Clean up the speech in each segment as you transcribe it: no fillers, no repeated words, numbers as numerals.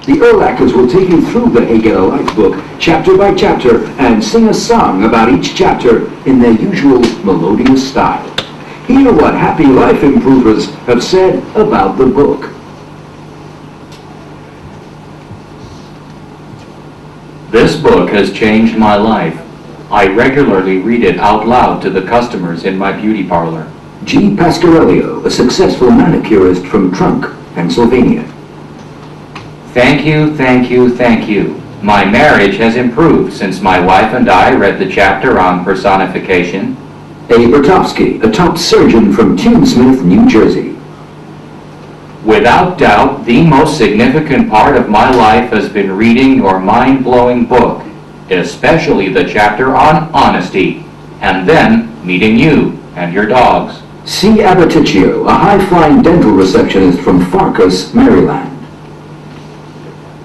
The Urlackers will take you through the Hey Get a Life book, chapter by chapter, and sing a song about each chapter in their usual melodious style. Hear what happy life improvers have said about the book. This book has changed my life. I regularly read it out loud to the customers in my beauty parlor. G. Pasquarello, a successful manicurist from Trunk, Pennsylvania. Thank you, thank you, thank you. My marriage has improved since my wife and I read the chapter on personification. A. Bertovsky, a top surgeon from Tinsmith, New Jersey. Without doubt, the most significant part of my life has been reading your mind-blowing book, especially the chapter on honesty, and then meeting you and your dogs. C. Abaticchio, a high-flying dental receptionist from Farkas, Maryland.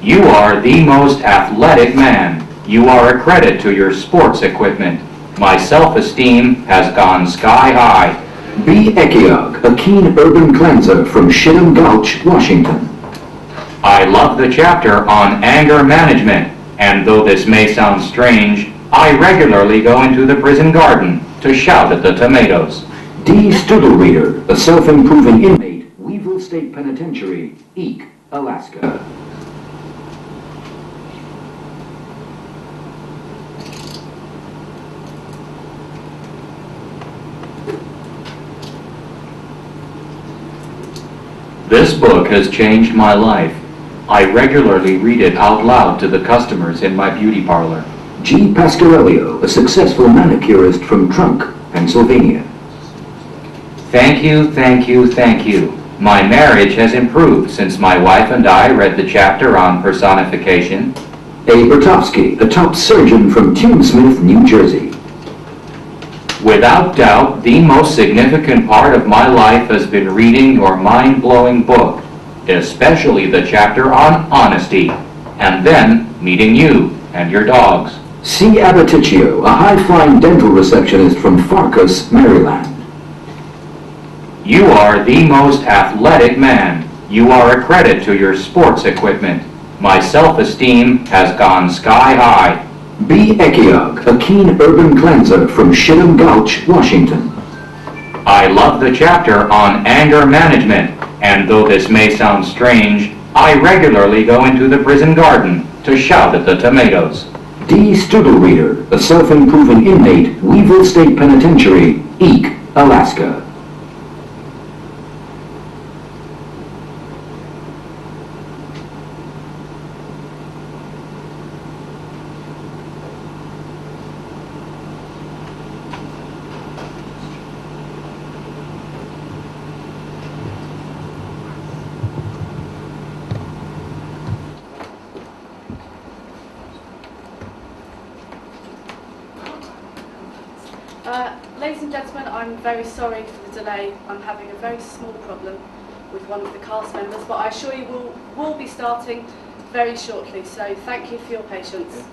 You are the most athletic man. You are a credit to your sports equipment. My self-esteem has gone sky high. B. Ekiog, a keen urban cleanser from Shinham Gulch, Washington. I love the chapter on anger management, and though this may sound strange, I regularly go into the prison garden to shout at the tomatoes. D. Studelreader, a self-improving inmate, Weevil State Penitentiary, Eek, Alaska. This book has changed my life. I regularly read it out loud to the customers in my beauty parlor. G. Pasquarello, a successful manicurist from Trunk, Pennsylvania. Thank you, thank you, thank you. My marriage has improved since my wife and I read the chapter on personification. A. Bertovsky, a top surgeon from Tinsmith, New Jersey. Without doubt, the most significant part of my life has been reading your mind-blowing book, especially the chapter on honesty, and then meeting you and your dogs. C. Abaticchio, a high-flying dental receptionist from Farkas, Maryland. You are the most athletic man. You are a credit to your sports equipment. My self-esteem has gone sky high. B. Ekiog, a keen urban cleanser from Shinham Gulch, Washington. I love the chapter on anger management, and though this may sound strange, I regularly go into the prison garden to shout at the tomatoes. D. Studelreader, a self-improving inmate, Weevil State Penitentiary, Eek, Alaska. Ladies and gentlemen, I'm very sorry for the delay. I'm having a very small problem with one of the cast members, but I assure you we'll be starting very shortly, so thank you for your patience.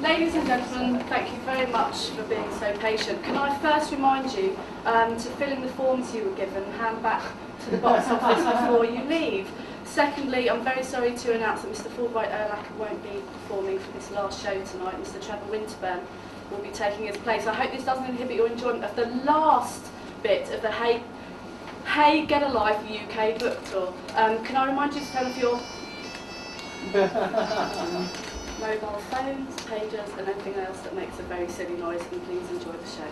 Ladies and gentlemen, thank you very much for being so patient. Can I first remind you to fill in the forms you were given and hand back to the box office before you leave. Secondly, I'm very sorry to announce that Mr. Fulbright-Erlacher won't be performing for this last show tonight. Mr. Trevor Winterburn will be taking his place. I hope this doesn't inhibit your enjoyment of the last bit of the Hey Get a Life UK book tour. Can I remind you to turn off your mobile phones, pagers and anything else that makes a very silly noise, and please enjoy the show.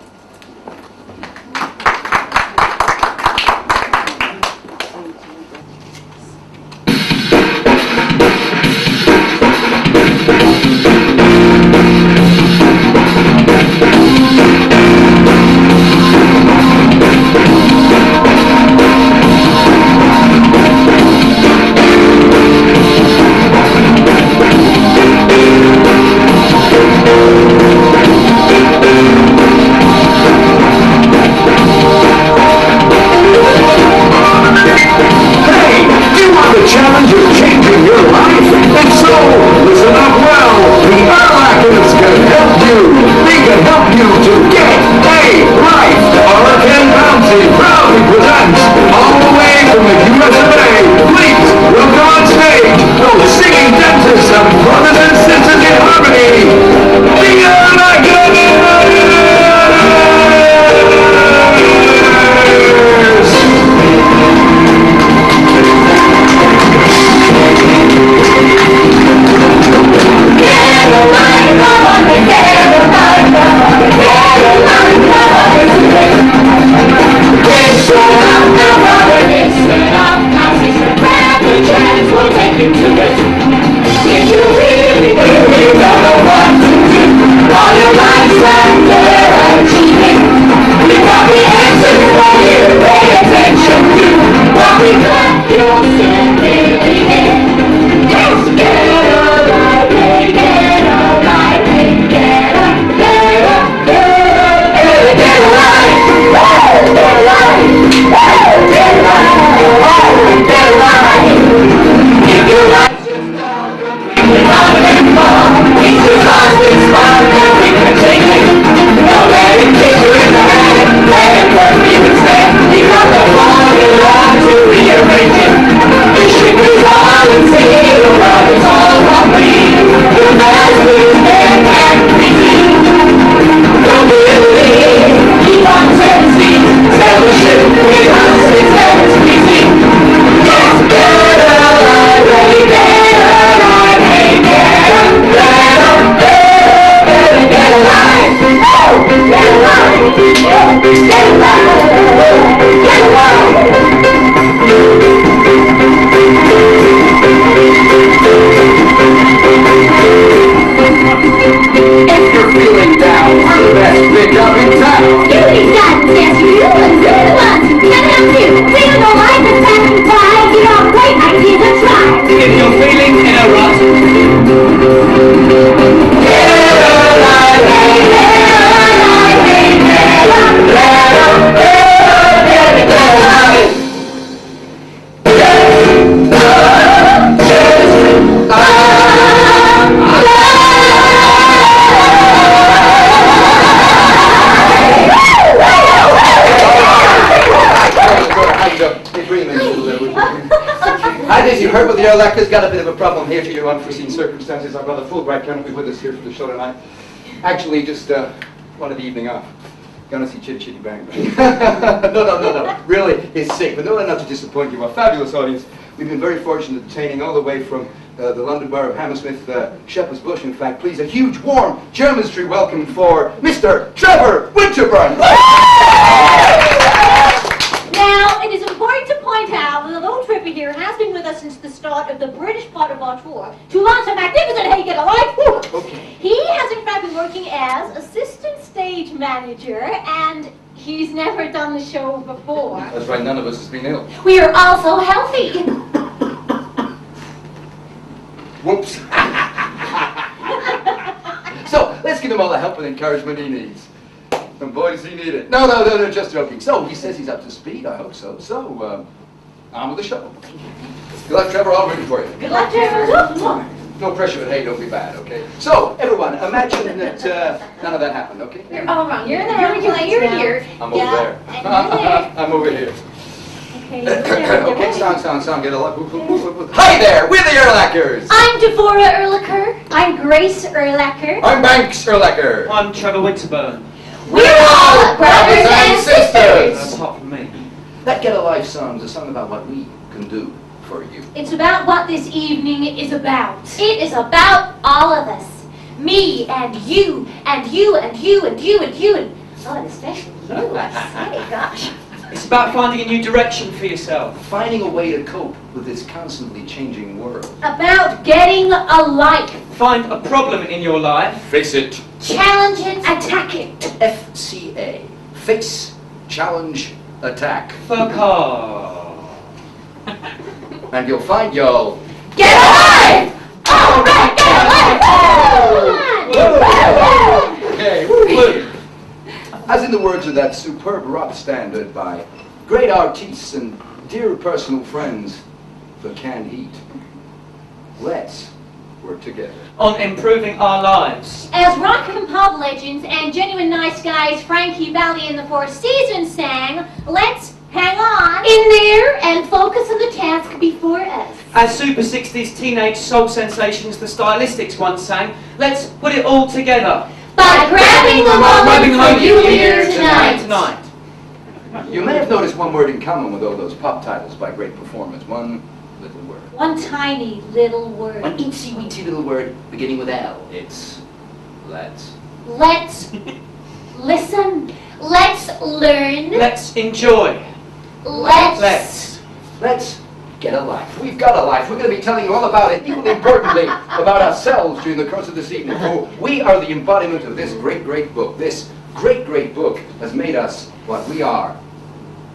Erlacher's got a bit of a problem here due to unforeseen circumstances. Our brother Fulbright cannot be with us here for the show tonight. Actually, just wanted the evening off. Gonna see Chitty Chitty Bang Bang. No. Really, he's sick. But no, not to disappoint you. A fabulous audience. We've been very fortunate obtaining all the way from the London Borough of Hammersmith, Shepherd's Bush, in fact. Please, a huge, warm Jermyn Street welcome for Mr. Trevor Winterburn. Now, it is important to point point out that the lone tripper here has been with us since the start of the British part of our tour to launch a magnificent Hey Get a Life book. Okay. He has in fact been working as assistant stage manager, and he's never done the show before. That's right, none of us has been ill. We are also healthy. Whoops. So, let's give him all the help and encouragement he needs. And boys, he need it. No, just joking. So, he says he's up to speed, I hope so. So, on with the show. Good luck, Trevor, all ready for you. Good luck, Trevor. No pressure, but hey, don't be bad, okay? So, everyone, imagine that none of that happened, okay? You're all wrong. You're there. You're here. I'm over there. And you're there. I'm over here. Okay, you're there. Okay, sound, get a look. Hi there, we're the Erlackers. I'm Devorah Erlacher. I'm Grace Erlacher. I'm Banks Erlacher. I'm Trevor Winterburn. We're all brothers and sisters. Apart from me. That Get a Life song's a song about what we can do for you. It's about what this evening is about. It is about all of us. Me and you and you and you and you and you and oh, and especially you, I say, gosh. It's about finding a new direction for yourself. Finding a way to cope with this constantly changing world. About getting a life. Find a problem in your life. Fix it. Challenge it, attack it. FCA. Face, challenge, attack. Fuck off. And you'll find y'all. Get alive! All right, get alive! Okay, woo. As in the words of that superb rock standard by great artists and dear personal friends, the canned heat. Let's work together. On improving our lives. As rock and pop legends and genuine nice guys Frankie Valli and the Four Seasons sang, let's hang on in there and focus on the task before us. As Super 60s teenage soul sensations the Stylistics once sang, let's put it all together. By grabbing the moment for you here tonight. You may have noticed one word in common with all those pop titles by great performers. One little word. One tiny little word. One itsy-weetsy little word beginning with L. It's let's. Let's listen. Let's learn. Let's enjoy. Let's get a life. We've got a life. We're going to be telling you all about it, equally importantly, about ourselves during the course of this evening. For we are the embodiment of this great, great book. This great, great book has made us what we are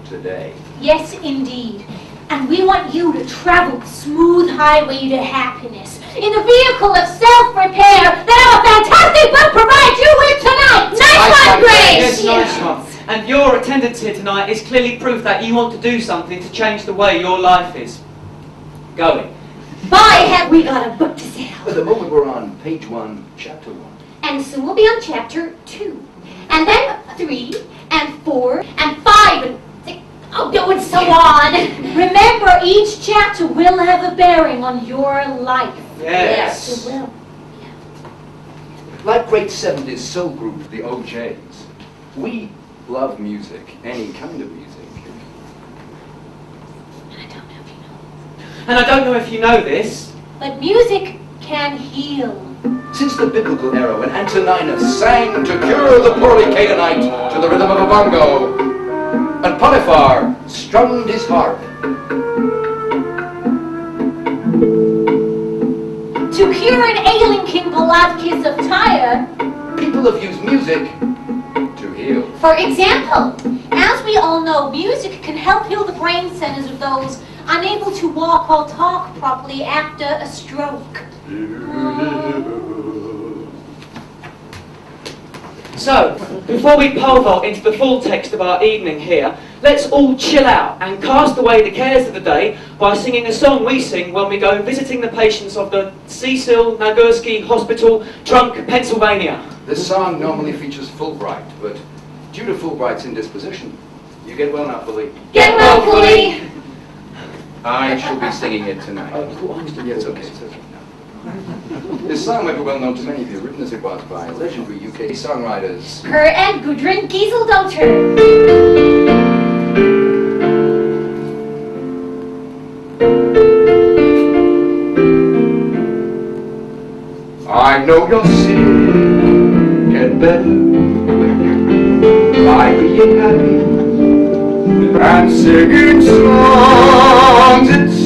today. Yes, indeed. And we want you to travel the smooth highway to happiness in the vehicle of self-repair that our fantastic book provides you with tonight. Nice one, Grace! Yes, nice one. And your attendance here tonight is clearly proof that you want to do something to change the way your life is going. By have we got a book to sell. At the moment we're on page 1, chapter 1. And soon we'll be on chapter 2. And then 3, and 4, and 5, and 6. Oh, no, and so on. Remember, each chapter will have a bearing on your life. Yes. It will. Like great 70s soul group, the OJs, we love music, any kind of music. And I don't know if you know this, but music can heal. Since the biblical era when Antoninus sang to cure the poorly Canaanite to the rhythm of a bongo, and Potiphar strummed his harp. To cure an ailing King Pilatkes of Tyre, people have used music to heal. For example, as we all know, music can help heal the brain centers of those unable to walk or talk properly after a stroke. So, before we pole vault into the full text of our evening here, let's all chill out and cast away the cares of the day by singing a song we sing when we go visiting the patients of the Cecil Nagurski Hospital, Trunk, Pennsylvania. This song normally features Fulbright, but due to Fulbright's indisposition, you get well now, Fully. Get well, Fully! I shall be singing it tonight. Yeah, it's okay. It's okay. This song might be well known to many of you, written as it was by legendary UK songwriters Her and Gudrun Gieseldottir. I know you're sick, get better by being happy and singing songs. It's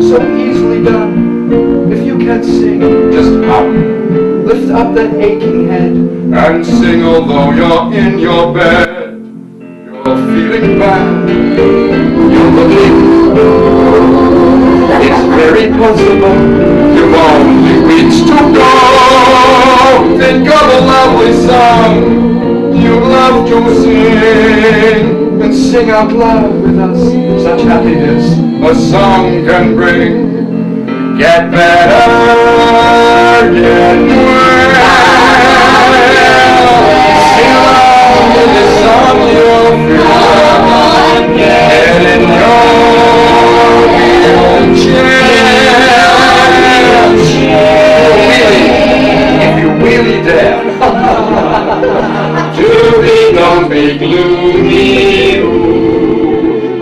so easily done. If you can't sing, just hum. Lift up that aching head and sing although you're in your bed. You're feeling bad. You're looking blue. It's very possible you've only weeks to go. Think of a lovely song you love to sing, and sing out loud with us. Such happiness a song can bring. Get better, get well. Sing along with this song you'll feel. Get in your wheelchair. If you really dare. Don't be gloomy.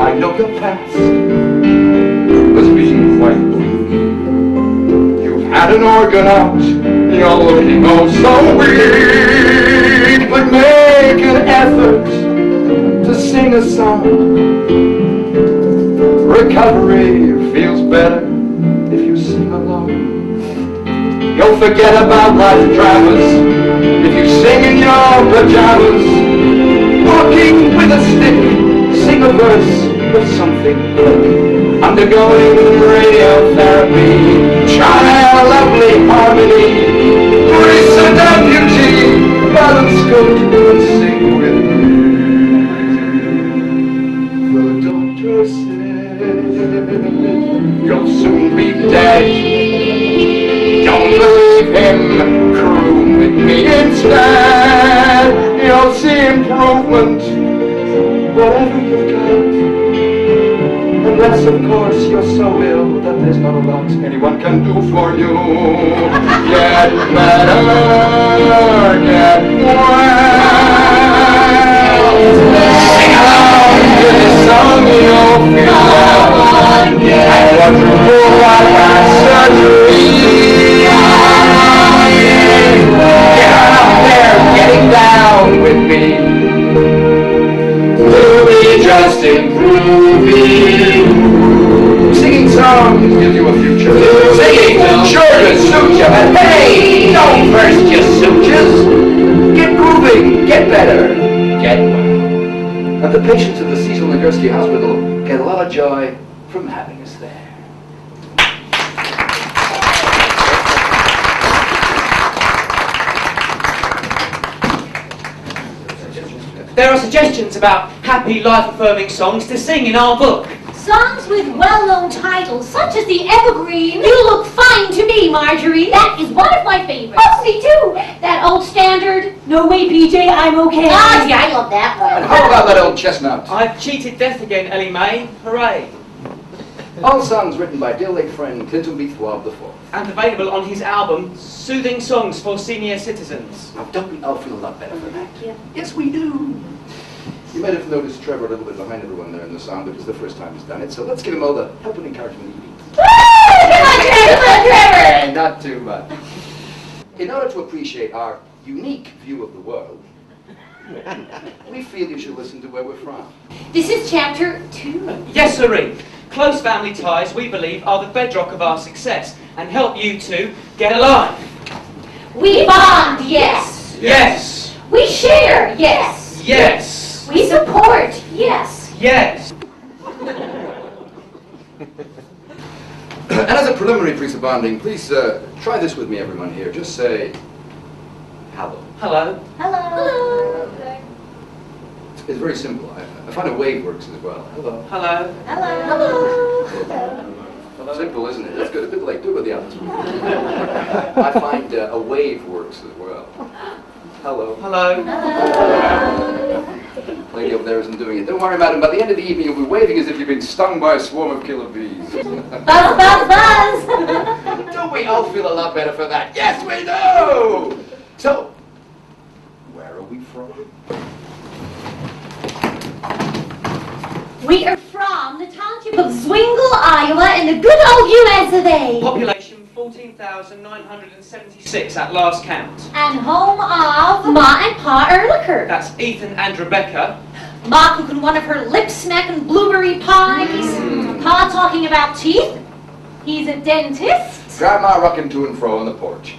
I know your past has been quite bleak. You've had an organ out, you're looking oh so weak. But make an effort to sing a song. Recovery feels better if you sing along. You'll forget about life dramas if you sing in your pajamas. Walking with a stick, sing a verse of something quick. Undergoing radiotherapy, try a lovely harmony. Brace a deputy, balance good, and sing with me. The doctor said you'll soon be dead. Don't believe him, croon with me instead. You'll see improvement, whatever you've got. Unless, of course, you're so ill that there's not a lot anyone can do for you. Get better, get well. Sing along to this song you'll feel well. And quadruple bypass surgery. Get out there, getting down with me. We'll be just improving. Singing songs give you a future. Singing sure to suit you. And hey, don't burst your sutures. Get grooving, get better, get well. And the patients at the Cecil University Hospital get a lot of joy from having us there. There are suggestions about happy, life-affirming songs to sing in our book. Songs with well-known titles, such as the evergreen You Look Fine to Me, Marjorie. That is one of my favorites. Oh, me too. That old standard, No Way, PJ, I'm Okay. Ah, yeah, I love that one. And how about that old chestnut? I've cheated death again, Ellie Mae. Hooray. All songs written by dear late friend Clinton Beathwab IV. And available on his album, Soothing Songs for Senior Citizens. Now, don't we all feel a lot better for that? Yeah. Yes, we do. You might have noticed Trevor a little bit behind everyone there in the song, but it's the first time he's done it, so let's give him all the help and encouragement he needs. Come on, Trevor! And not too much. In order to appreciate our unique view of the world, we feel you should listen to where we're from. This is chapter 2. Yes, sirree. Close family ties, we believe, are the bedrock of our success and help you to get alive. We bond, yes. Yes. We share, yes. Yes. We support, yes. Yes. And as a preliminary piece of bonding, please try this with me, everyone here. Just say, hello. Hello. Hello. It's very simple. I find a wave works as well. Hello. Hello. Hello. Hello. Simple, isn't it? That's good. A bit late. Do it with the others. I find a wave works as well. Hello. Hello. Lady over there isn't doing it. Don't worry, madam. By the end of the evening, you'll be waving as if you've been stung by a swarm of killer bees. Buzz, buzz, buzz. Don't we all feel a lot better for that? Yes, we do! So, where are we from? We are from the township of Zwingle, Iowa, in the good old US of A. Population 14,976 at last count. And home of Ma and Pa Ehrlicher. That's Ethan and Rebecca. Ma cooking one of her lip-smacking blueberry pies. Pa talking about teeth. He's a dentist. Grandma rocking to and fro on the porch.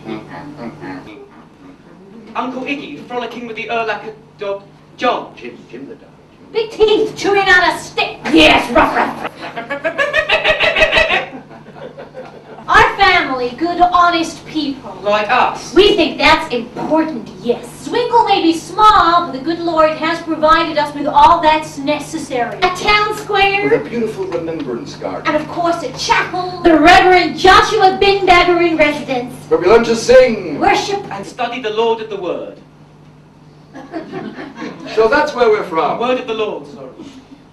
Uncle Iggy frolicking with the Urlacher dog, John. Jim the dog. Big teeth chewing on a stick. Yes, rough. Our family, good, honest people. Like us. We think that's important, yes. Swinkle may be small, but the good Lord has provided us with all that's necessary. A town square. With a beautiful remembrance garden. And of course a chapel. The Reverend Joshua Bindagger in residence. Where we learn to sing. Worship. And study the Lord of the Word. So that's where we're from. Word of the Lord, sorry.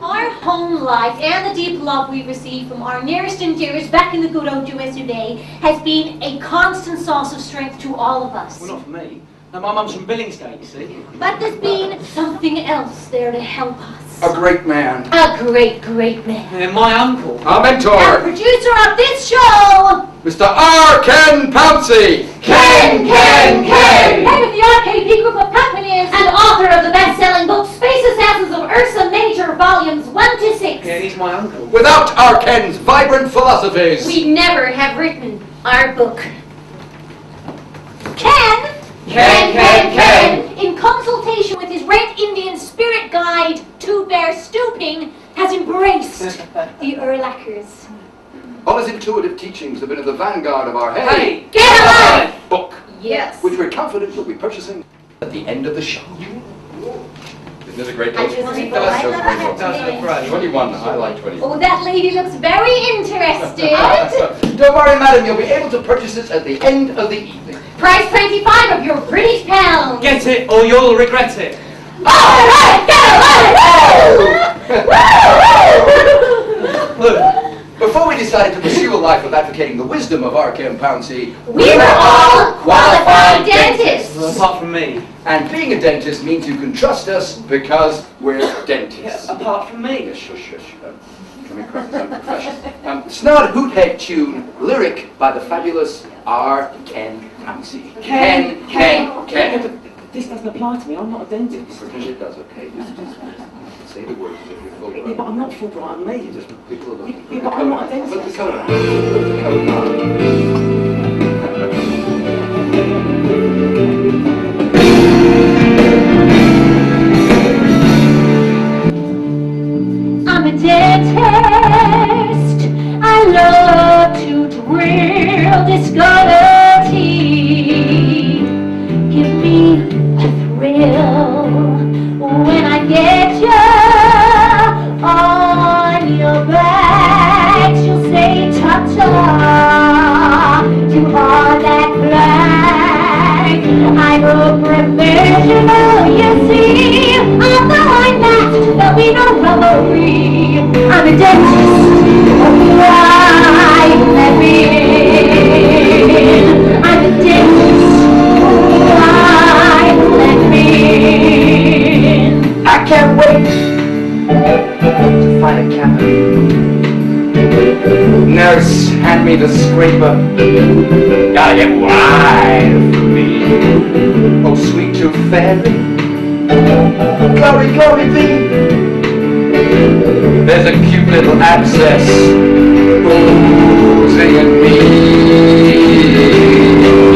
Our home life and the deep love we receive from our nearest and dearest back in the good old US of A has been a constant source of strength to all of us. Well, not for me. No, my mum's from Billingsgate, you see. But there's been something else there to help us. A great man. A great, great man. And my uncle. Our Our mentor. producer of this show, Mr. R. Ken Pouncey. Ken! Head of the RKP group of companies and author of the best-selling book Space Assassins of Ursa Major, volumes 1 to 6. Yeah, he's my uncle. Without our Ken's vibrant philosophies. We'd never have written our book. Ken, in consultation with his Red Indian spirit guide, Two Bear Stooping, has embraced the Urlachers. All his intuitive teachings have been at the vanguard of our Hey! Get alive! book, Yes. which we're confident you'll be purchasing at the end of the show. Isn't it a great I book? just It think does I so love great it. book. Does look great. 21, I like 21. Oh, that lady looks very interested. Don't worry, madam, you'll be able to purchase it at the end of the evening. Price 25 of your British pounds. Get it or you'll regret it. All right, get alive! Look. Before we decided to pursue a life of advocating the wisdom of R. Ken Pouncey, We were all qualified dentists. Well, apart from me. and being a dentist means you can trust us because we're dentists. Yeah, apart from me. Yes, shush, shush. Let me correct this profession. Snod Hoothead tune, lyric by the fabulous R. Ken Pouncey. Ken. Ken. But this doesn't apply to me. I'm not a dentist. Pretend it does, okay? Just say the words as if you're full Yeah, but I'm not Fulbright. I'm me. Just people are looking. Yeah, but I'm not a Put the dentist. coat on. Put the coat on. I'm a dentist. I love to drill, discover teeth. Give me a thrill when I get you on your back. She'll say ta-ta to all that black. I'm a professional, you see. Although I'm not, there'll be no robbery. I'm a dentist. Why let me in? I'm a dentist. Why let me in? I can't wait to find a cavity. Nurse, hand me the scraper. Gotta get wide for me. Oh, sweet tooth fairy. Glory, glory be. There's a cute little abscess oozing in me.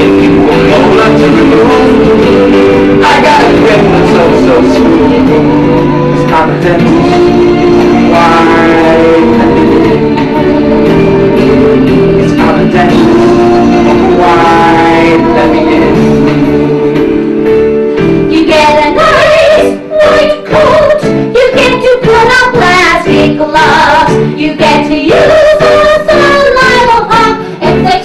If you will roll up to remove, I got a grip that's so smooth. It's not a dentist. Why? It's not a dentist. Why? Let me in. You get a nice white coat. You get to put on plastic gloves. You get to use a saliva pump. It's like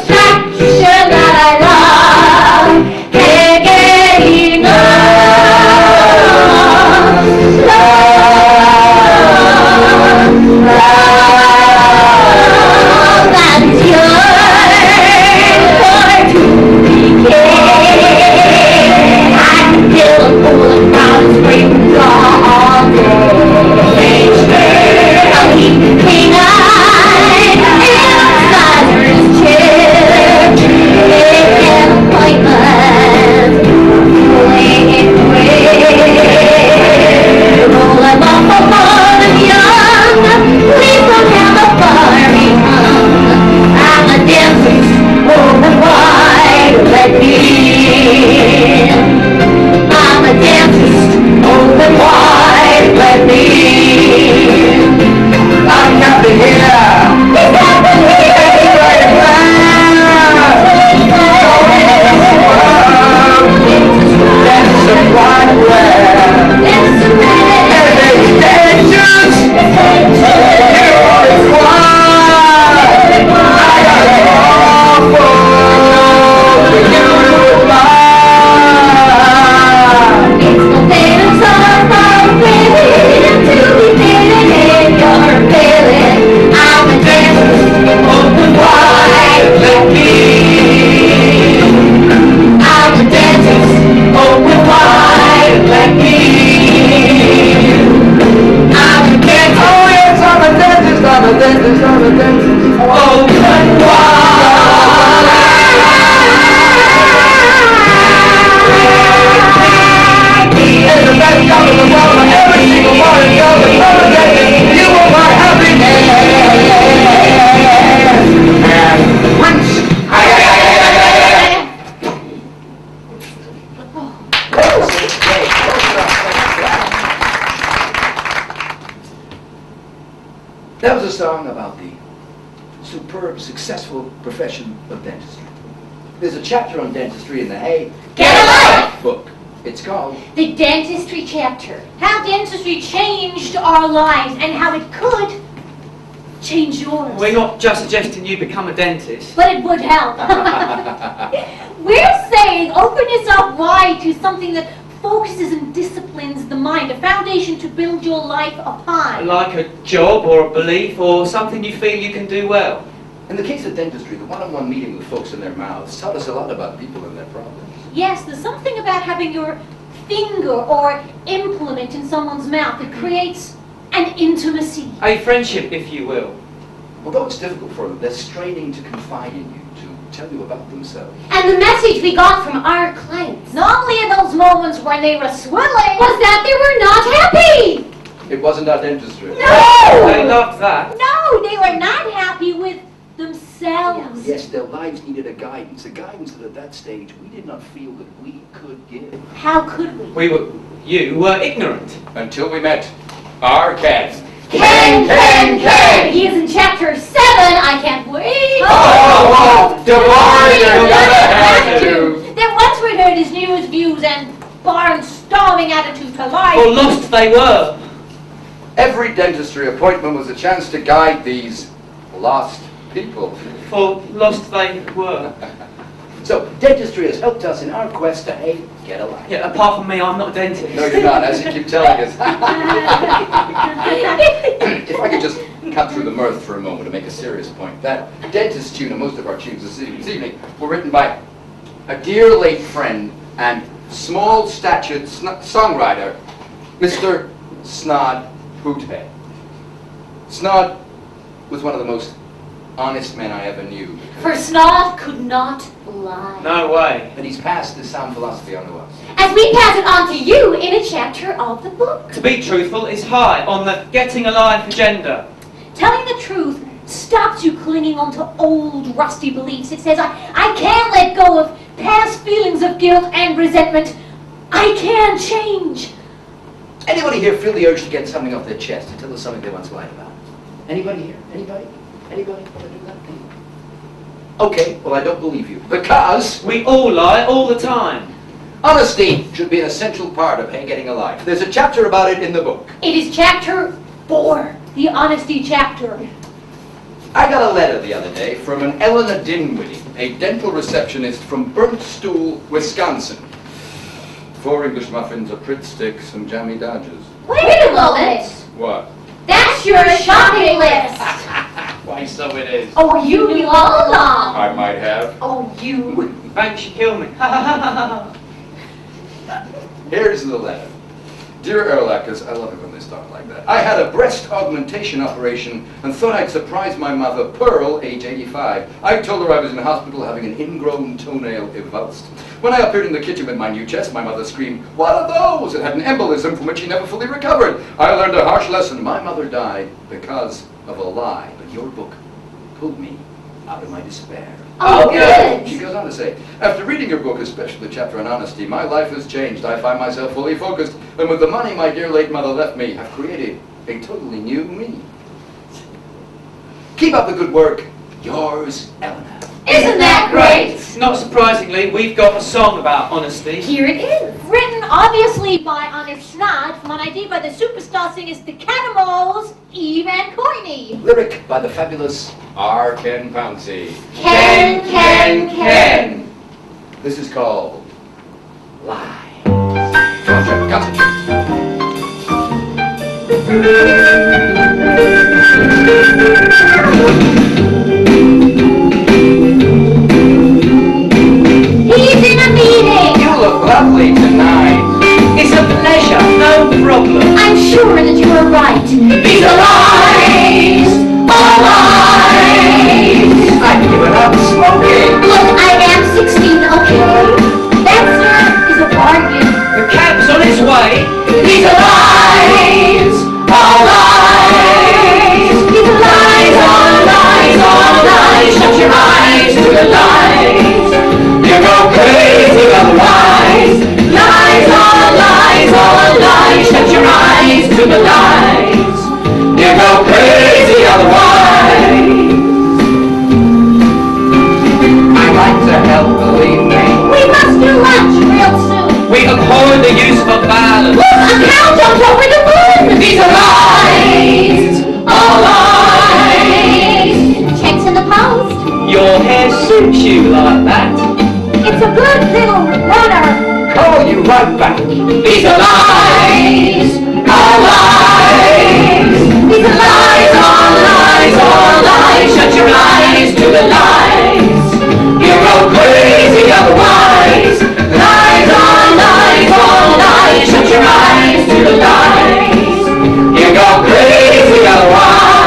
of dentistry. There's a chapter on dentistry in the Hey, Get a Life book. It's called The Dentistry Chapter. How dentistry changed our lives and how it could change yours. We're not just suggesting you become a dentist. But it would help. We're saying open yourself wide to something that focuses and disciplines the mind, a foundation to build your life upon. Like a job or a belief or something you feel you can do well. In the case of dentistry, the one-on-one meeting with folks in their mouths taught us a lot about people and their problems. Yes, there's something about having your finger or implement in someone's mouth that creates an intimacy. A friendship, if you will. Although it's difficult for them, they're straining to confide in you, to tell you about themselves. And the message we got from our clients, not only in those moments when they were swelling, was that they were not happy. It wasn't our dentistry. No! They loved that. No, they were not happy with themselves. Yes, their lives needed a guidance that at that stage we did not feel that we could give. How could we? You were ignorant. Until we met our Kydd. Ken! He is in chapter 7. I can't wait. You're gonna have to. Then once we heard his news, views, and barnstorming attitude to life. Or lost they were. Every dentistry appointment was a chance to guide these lost people. For lost they were. So, dentistry has helped us in our quest to, hey, get a life. Yeah, apart from me, I'm not a dentist. No, you're not, as you keep telling us. If I could just cut through the mirth for a moment to make a serious point. That dentist tune and most of our tunes this evening were written by a dear late friend and small-statured songwriter, Mr. Snod Hoothead. Snod was one of the most honest men I ever knew. For Snod could not lie. No way. And he's passed this sound philosophy on to us. As we pass it on to you in a chapter of the book. To be truthful is high on the getting a life agenda. Telling the truth stops you clinging onto old rusty beliefs. It says, I can't let go of past feelings of guilt and resentment. I can change. Anybody here feel the urge to get something off their chest and tell us something they once lied about? Anybody here? Anybody? Anybody want to do that? Okay, well I don't believe you. Because We all lie all the time. honesty should be an essential part of Hey Getting a Life. There's a chapter about it in the book. It is chapter 4, the honesty chapter. I got a letter the other day from an Eleanor Dinwiddie, a dental receptionist from Burnt Stool, Wisconsin. 4 English muffins, a Pritt stick, some jammy dodgers. Wait a moment. What? That's your shopping list. Why, so it is. Oh, you knew all along. I might have. Oh, you. Thanks, you kill me. Here's the letter. Dear Erlachers, I love it when they start like that. I had a breast augmentation operation and thought I'd surprise my mother, Pearl, age 85. I told her I was in hospital having an ingrown toenail evulsed. When I appeared in the kitchen with my new chest, my mother screamed, "What are those?" It had an embolism from which she never fully recovered. I learned a harsh lesson. My mother died because of a lie, but your book pulled me out of my despair. Oh, good. She goes on to say, after reading your book, especially the chapter on honesty, my life has changed. I find myself fully focused, and with the money my dear late mother left me, I've created a totally new me. Keep up the good work. Yours, Eleanor. Isn't that great? Not surprisingly, we've got a song about honesty. Here it is. Written obviously by Honest Snod, from an idea by the superstar singers The Cannibals, Eve and Courtney. Lyric by the fabulous R. Ken Pouncey. Ken. This is called Lie. Come on, Trevor, come. He's in a meeting. You look lovely tonight. It's a pleasure, no problem. I'm sure that you are right. These are lies, all lies. I've given up smoking. Look, I am 16, okay? That, sir, is a bargain. The cab's on its way. These are lies, all lies. These are lies, all lies, all lies. Shut your eyes to the lies. You go crazy otherwise. Lies, all lies, all lies. Shut your eyes to the lies. You go crazy otherwise. don't believe me. We must do lunch real soon. We abhor the use of violence. Look, a cow jumped over the moon. These are lies, all lies. Checks in the post. Your hair suits you like that. It's a good little runner. Call you right back. These are lies, all lies. These are lies, All lies, all lies. Shut your eyes to the lies. You go crazy otherwise. Lies, all lies, all lies. Shut your eyes to the lies. You go crazy otherwise.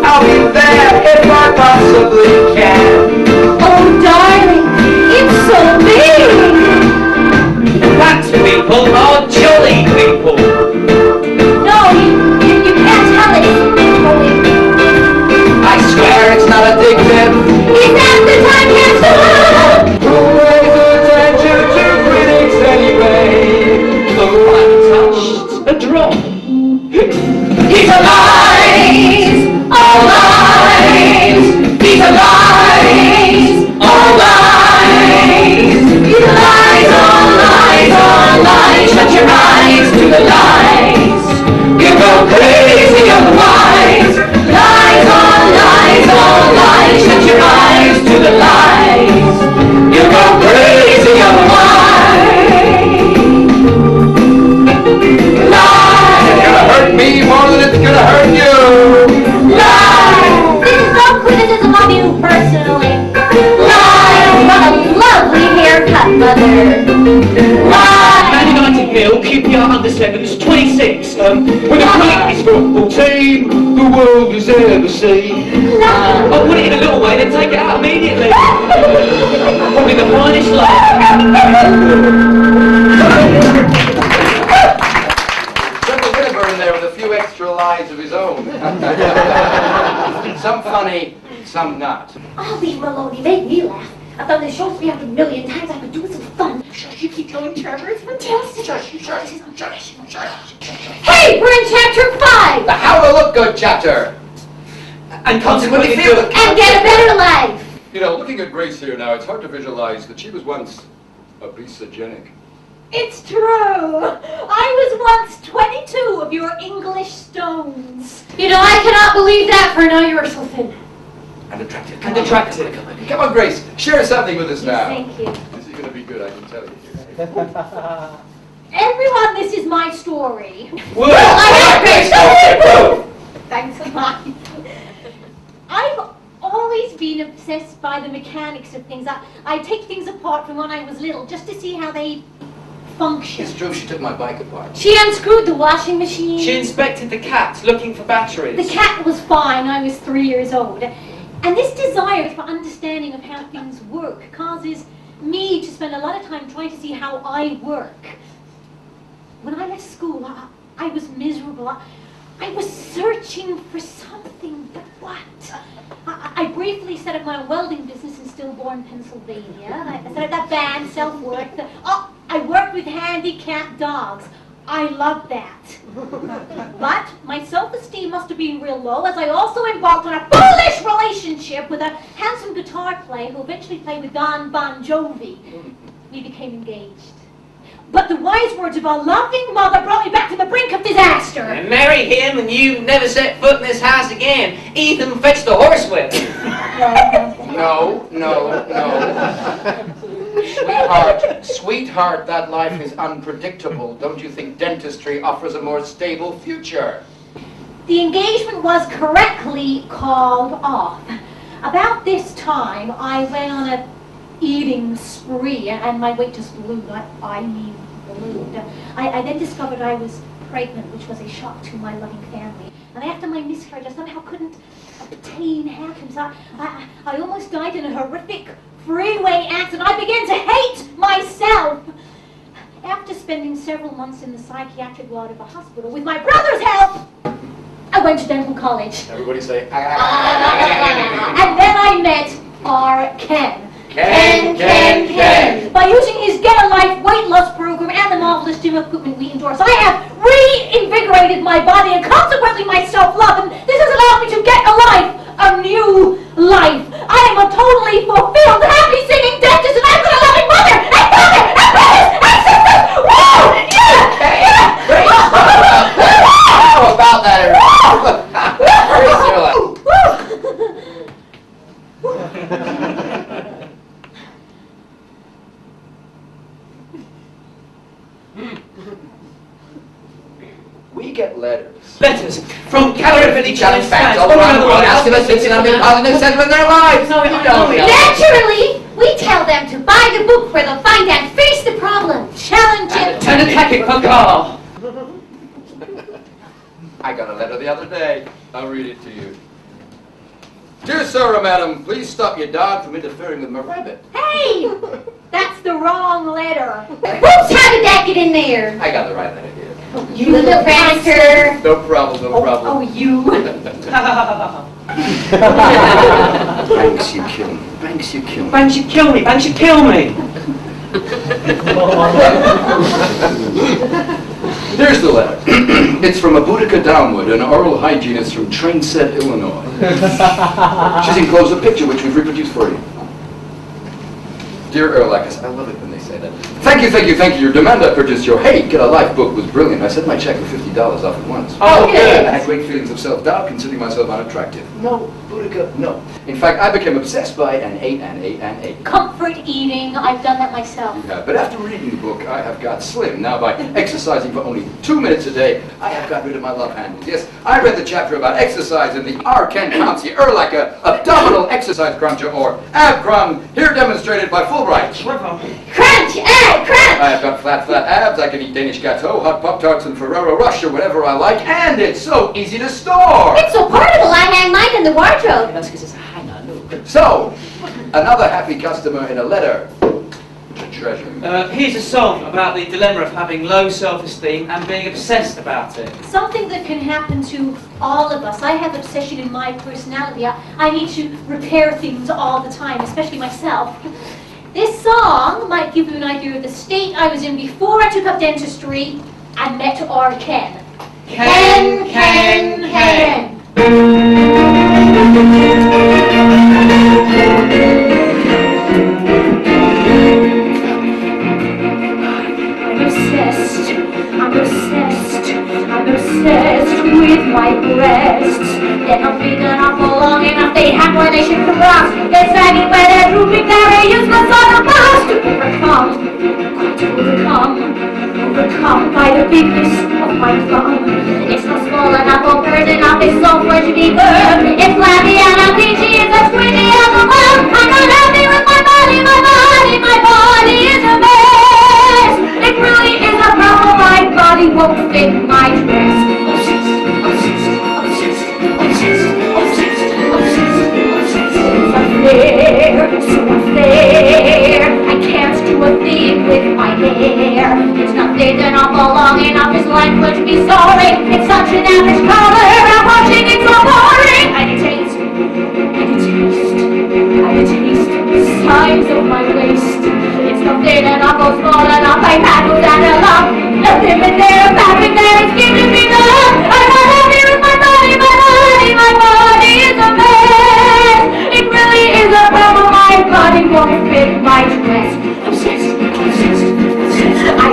I'll be there if I possibly can. Oh, darling, it's so big. Fat people are jolly people. No, you can't tell it. I swear it's not addictive. Is that the time capsule? Who pays attention to critics anyway? Though I've touched a drop. These are lies, all lies. These are lies, all lies. These are lies, all lies, all lies. Shut your eyes to the lies. You go crazy otherwise. Lies, all lies, all lies. Shut your eyes to the lies. You go crazy otherwise. Lies. It's gonna hurt me more than it's gonna hurt you. Lies. This is no criticism of you personally. What a lovely haircut, Mother. 99 mil, QPR under 7s, 26. With the greatest football team the world has ever seen. I'll put it in a little way, then take it out immediately. Probably the finest laugh. There's a Winneber in there with a few extra lies of his own. Some funny, some not. Oh, these Maloney made me laugh. I've done this show 300 million times. I could do it some fun. You keep going, Trevor. It's fantastic. Hey, we're in chapter 5. The How to Look Good chapter. And consequently feel it. And get a better life. You know, looking at Grace here now, it's hard to visualize that she was once obesogenic. It's true. I was once 22 of your English stones. You know, I cannot believe that, for now you are so thin. And attractive. And attractive. Come on, Grace. Share something with us now. Thank you. This is going to be good, I can tell you. Everyone, this is my story. Well, I have Grace. Thanks a lot. I've always been obsessed by the mechanics of things. I take things apart from when I was little just to see how they function. It's true, she took my bike apart. She unscrewed the washing machine. She inspected the cat, looking for batteries. The cat was fine. I was 3 years old. And this desire for understanding of how things work causes me to spend a lot of time trying to see how I work. When I left school, I was miserable. I was searching for something, but what? I briefly set up my welding business in Stillborn, Pennsylvania. I set up that band, Self-Work. I worked with handicapped dogs. I loved that. But my self-esteem must have been real low, as I also embarked on a foolish relationship with a handsome guitar player who eventually played with Don Bon Jovi. We became engaged. But the wise words of a loving mother brought me back to the brink of disaster. And marry him and you never set foot in this house again. Ethan fetched the horsewhip. No. Sweetheart, that life is unpredictable. Don't you think dentistry offers a more stable future? The engagement was correctly called off. About this time, I went on a eating spree, and my weight just ballooned. I mean ballooned. I then discovered I was pregnant, which was a shock to my loving family. And after my miscarriage, I somehow couldn't obtain Hackins. I almost died in a horrific freeway accident. I began to hate myself. After spending several months in the psychiatric ward of a hospital, with my brother's help, I went to dental college. Everybody say, And then I met our Ken. Ken. By using his Get a Life weight loss program and the marvelous gym equipment we endorse, I have reinvigorated my body and consequently my self-love, and this has allowed me to get a life, a new life. He challenged facts all around the world, asking us to them causing no sense in their lives. Naturally, we tell them to buy the book where they'll find and face the problem, challenge it, And attack it for God. I got a letter the other day. I'll read it to you. Dear sir or madam, please stop your dog from interfering with my rabbit. Hey, that's the wrong letter. Oops, how did that get in there? I got the right letter here. You little bastard. No problem, no problem. Oh, you. Banks, you kill me. Banks, you kill me. Banks, you kill me. Banks, you kill me. Here's the letter. It's from a Boudica Downward, an oral hygienist from Trainset, Illinois. She's enclosed a picture which we've reproduced for you. Dear Erlacus, I love it when they say that. Thank you, thank you, thank you. Your demand I purchased your Hey, Get a Life book was brilliant. I sent my check for $50 off at once. Oh, good. I had great feelings of self-doubt, considering myself unattractive. No, Boudica, no. In fact, I became obsessed by an 8 and 8 and 8. Comfort eating, I've done that myself. You have, but after reading the book, I have got slim. Now, by exercising for only 2 minutes a day, I have got rid of my love handles. Yes, I read the chapter about exercise in the Arkan County Erlaka Abdominal Exercise Cruncher, or AbCrunch, here demonstrated by Fulbright. Crunch, crunch! I have got flat abs. I can eat Danish gâteau, hot Pop-Tarts, and Ferrero Rocher whenever I like, and it's so easy to store. It's so portable, I hang mine in the wardrobe. That's because it's a hanger, look. So, another happy customer in a letter to treasure. Here's a song about the dilemma of having low self-esteem and being obsessed about it. Something that can happen to all of us. I have obsession in my personality. I need to repair things all the time, especially myself. This song might give you an idea of the state I was in before I took up dentistry and met our Ken. Ken. I'm obsessed with my breasts. They're not big enough or long enough, they have where they should thrust. They're sagging where they're drooping, they're useless on the bust. Overcome by the bigness of my thumb. It's not small enough or bird enough, it's so fleshy firm. It's flabby and I'm peachy, it's as squishy as a worm. I'm not happy with my body is a mess. It really is a problem, my body won't fit my dress. It's unfair. I can't do a thing with my hair. It's not thick enough or long enough, his language be sorry. It's such an average color, I'm watching it so boring. I detest the size of my waist. It's not thin enough or small enough, I've handled that a lot. Nothing but there, fabric there, it's giving me love. I'm not happy with my body is a mess. It really is a problem, my body won't fit my dress. Obsessed. I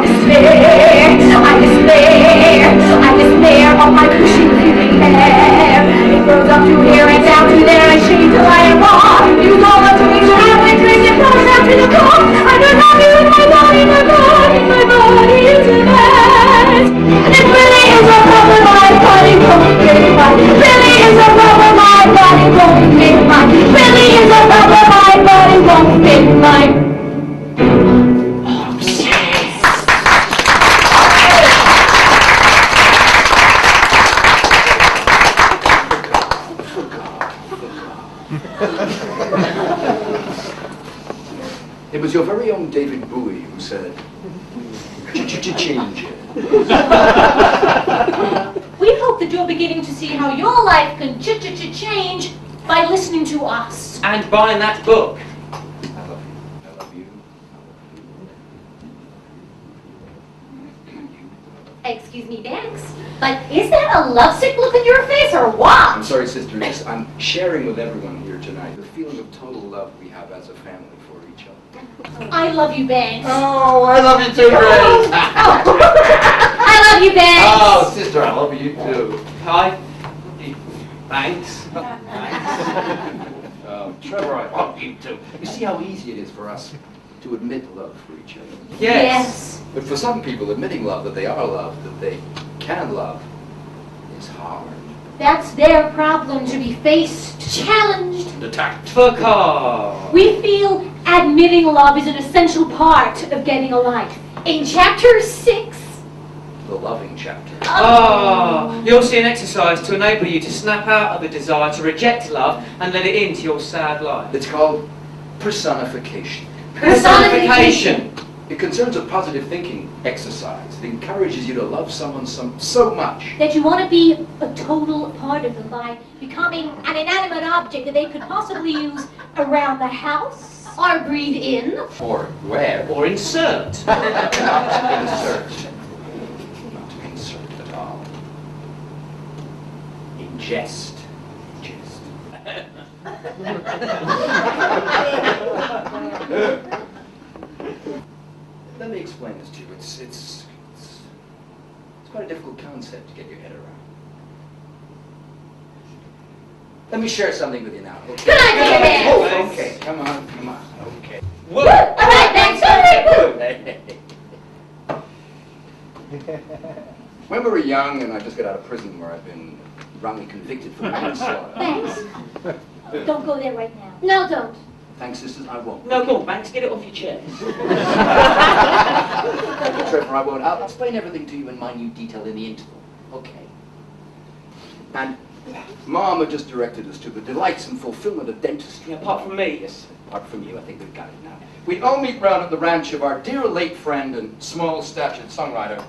despair of my cushy living hair. It grows up to here and down to there, I shake till I am wrong. You go up to each halfway trace, it goes down to the core. I'm not happy with my body is a mess. It really is a problem, my body won't fit my. Really is a problem, my body won't fit my. Really is a problem, my body won't fit my. It was your very own David Bowie who said, change it. We hope that you're beginning to see how your life can change by listening to us. And buying that book. I love you. Excuse me, Dax, but is that a lovesick look on your face or what? I'm sorry, sister. I'm sharing with everyone here tonight the feeling of total love we have as a family for each other. I love you, Banks. Oh, I love you too, Grace. I love you, Banks. Oh, sister, I love you too. Hi. Thanks. Trevor, I love you too. You see how easy it is for us to admit love for each other. Yes. But for some people, admitting love, that they are loved, that they can love, is hard. That's their problem to be faced, challenged. Attacked. For car. We feel admitting love is an essential part of getting a life. In chapter 6, The loving chapter. You'll see an exercise to enable you to snap out of the desire to reject love and let it into your sad life. It's called personification. Personification. It concerns a positive thinking exercise. It encourages you to love someone so much. that you want to be a total part of them by becoming an inanimate object that they could possibly use around the house or breathe in. Or where? Or insert. Not insert. Not insert at all. Ingest. Ingest. Let me explain this to you. It's quite a difficult concept to get your head around. Let me share something with you now. Okay? Good idea, Max. Oh, okay. Come on. Okay. Whoa. All right, Max, all right, woo. When we were young and I just got out of prison where I've been wrongly convicted for manslaughter. Thanks. Don't go there right now. No, don't. Thanks, sisters, I won't. No, go on, Banks, get it off your chest. Trevor, I won't. I'll explain everything to you in minute detail in the interval. Okay. And Mom had just directed us to the delights and fulfillment of dentistry. Apart from me. Yes, apart from you, I think we've got it now. We'd all meet round at the ranch of our dear late friend and small-statured songwriter,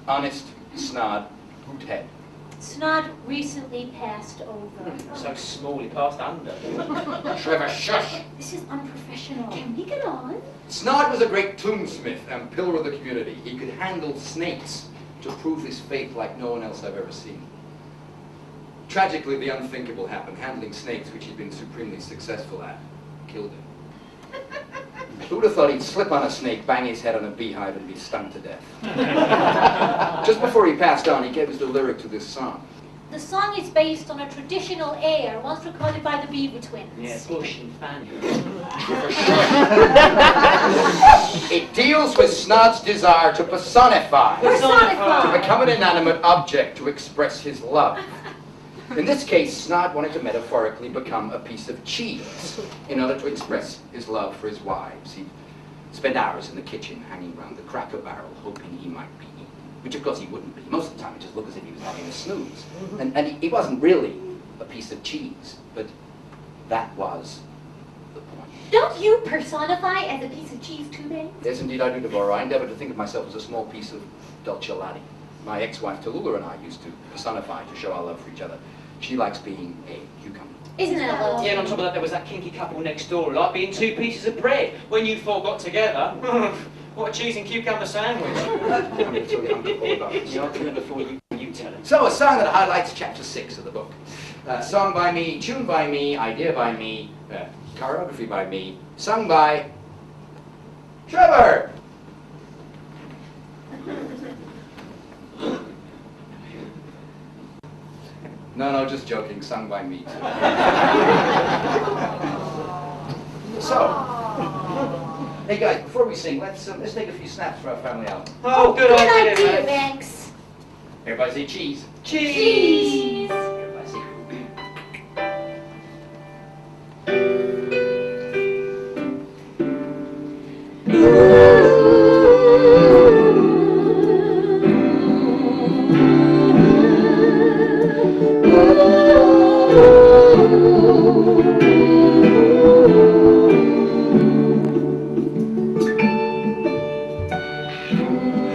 Honest Snod Boothead. Snod recently passed over. So small, he passed under. Trevor, shush! This is unprofessional. Can we get on? Snod was a great tombsmith and pillar of the community. He could handle snakes to prove his faith like no one else I've ever seen. Tragically, the unthinkable happened. Handling snakes, which he'd been supremely successful at, killed him. Who would have thought he'd slip on a snake, bang his head on a beehive, and be stung to death? Just before he passed on, he gave us the lyric to this song. The song is based on a traditional air once recorded by the Beaver Twins. Yeah, Bush and Fanny. It deals with Snod's desire to personify. Personify. To become an inanimate object to express his love. In this case, Snod wanted to metaphorically become a piece of cheese in order to express his love for his wives. He'd spend hours in the kitchen hanging around the Cracker Barrel hoping he might be eaten, which of course he wouldn't be. Most of the time it just looked as if he was having a snooze. And he wasn't really a piece of cheese, but that was the point. Don't you personify as a piece of cheese too, Banks? Yes, indeed I do, Deborah. I endeavor to think of myself as a small piece of Dulce My ex-wife Tallulah and I used to personify to show our love for each other. She likes being a cucumber. Isn't that lovely? Yeah, and on top of that, there was that kinky couple next door, like being two pieces of bread. When you four got together, what a cheese and cucumber sandwich. I'm so comfortable about this. You'll tell it before you tell it. So, a song that highlights chapter 6 of the book. Song by me, tune by me, idea by me, choreography by me, sung by Trevor! No, just joking, sung by me too. So, hey guys, before we sing, let's take a few snaps for our family album. Oh, good idea, idea, Max. Banks. Everybody say cheese. Cheese. Everybody say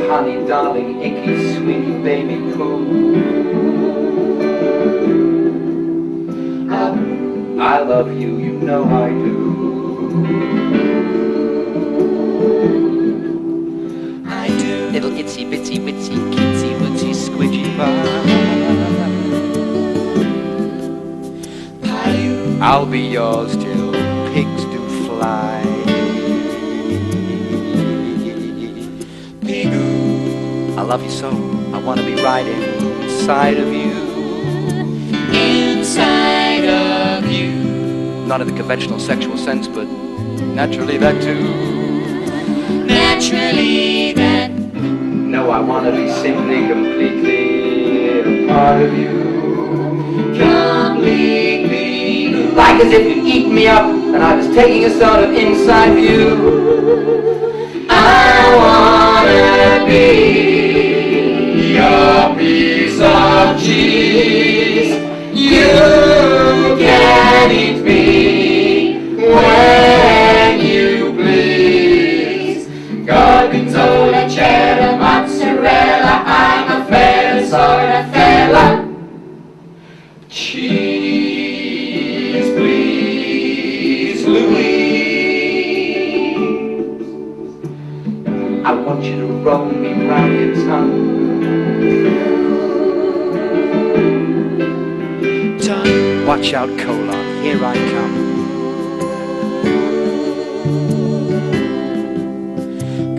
honey, darling, icky, sweetie, baby, cool. I love you, you know I do. I do. Little itsy bitsy witsy kitsy wootsy squidgy pie. I'll be yours till pigs do fly. Pigoo. I love you so, I want to be right inside of you. Inside of you. Not in the conventional sexual sense, but naturally that too. Naturally that. No, I want to be simply, completely a part of you. completely new. Like as if you'd eaten me up and I was taking a sort of inside view. I wanna be your piece of cheese. You can eat me when you please. Gorgonzola, cheddar, mozzarella, I'm a fair sort of fella. Cheese, please, Louise. I want you to roll me round your tongue. Watch out, colon, here I come.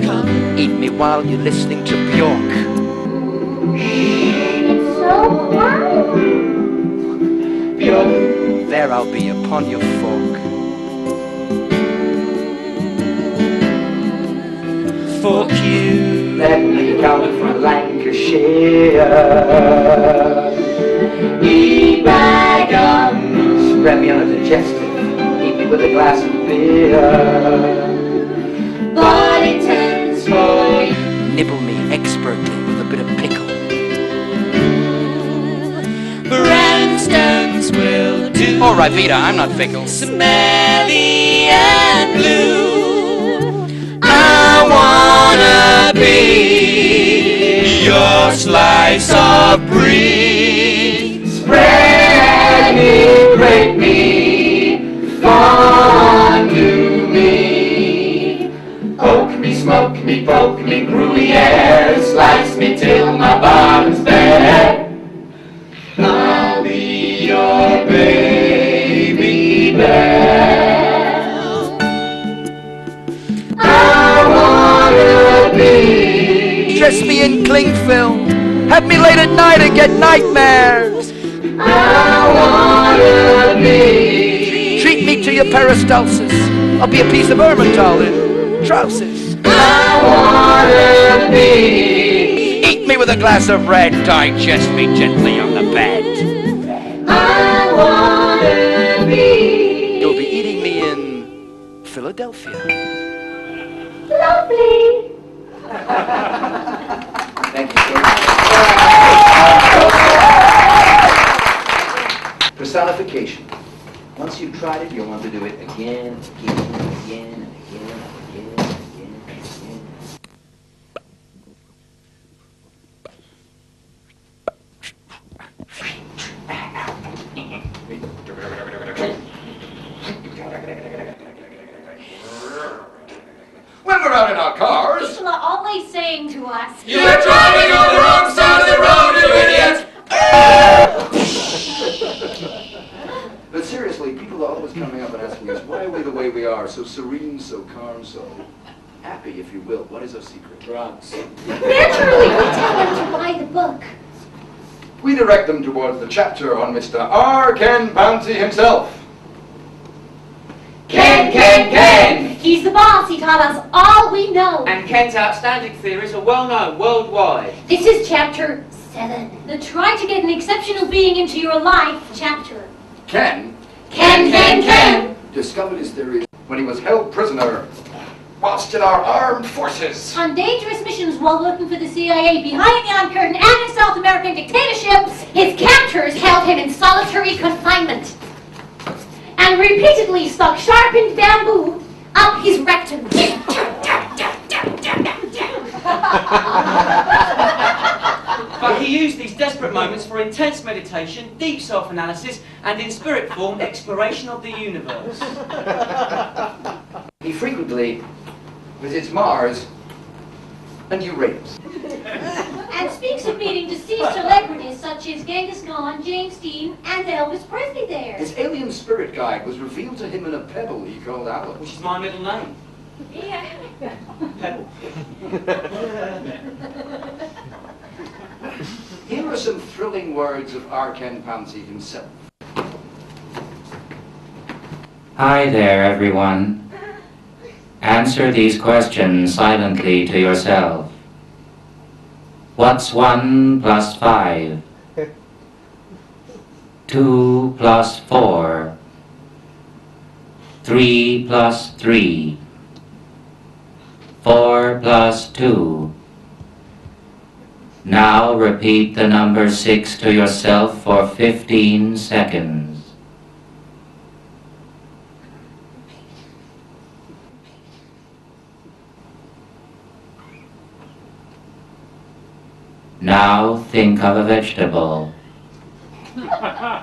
Come, eat me while you're listening to Bjork. It's so quiet. Bjork, there I'll be upon your fork. Fork you. Let me come from Lancashire. Eat my gums, spread me on a digestive, eat me with a glass of beer. But intends for you. Nibble me expertly with a bit of pickle. Brownstones will do. All right, Vita, I'm not fickle. Smelly and blue. I wanna be your slice of brie. Spread me, grate me, fondue me. Poke me, smoke me, poke me, Gruyere. Slice me till my bottom's bare. I'll be your baby bear. I wanna be. Dress me in cling film. Have me late at night and get nightmares. I wanna be. Treat me to your peristalsis. I'll be a piece of Ermental in trousers. I wanna be. Eat me with a glass of red. Digest me gently on the bed. I wanna be. You'll be eating me in Philadelphia. Lovely. Thank you, sir. Personification. Once you've tried it, you'll want to do it again, again, and again, and again, and again, and again, and again. When we're out in our cars, People are always saying to us, you're driving on the wrong side of the road, you idiot! But seriously, people are always coming up and asking us, why are we the way we are? So serene, so calm, so happy, if you will. What is our secret? Drugs. naturally we tell them to buy the book. We direct them towards the chapter on Mr. R. Ken Bounty himself. Ken, Ken, Ken! He's the boss. He taught us all we know. And Ken's outstanding theories are well known worldwide. This is chapter 7. The try to get an exceptional being into your life chapter. Ken Ken. discovered his theories when he was held prisoner whilst in our armed forces. On dangerous missions while working for the CIA behind the Iron Curtain and in South American dictatorships, his captors held him in solitary confinement and repeatedly stuck sharpened bamboo up his rectum. But he used these desperate moments for intense meditation, deep self-analysis, and in spirit form, exploration of the universe. He frequently visits Mars and Uranus. And speaks of meeting deceased celebrities such as Genghis Khan, James Dean, and Elvis Presley there. His alien spirit guide was revealed to him in a pebble he called Alice. Which is my middle name. Yeah. Pebble. Here are some thrilling words of R. Ken Bounty himself. Hi there, everyone. Answer these questions silently to yourself. What's 1 + 5? 2 plus 4, 3 plus 3, 4 plus 2. Now repeat the number 6 to yourself for 15 seconds. Now think of a vegetable.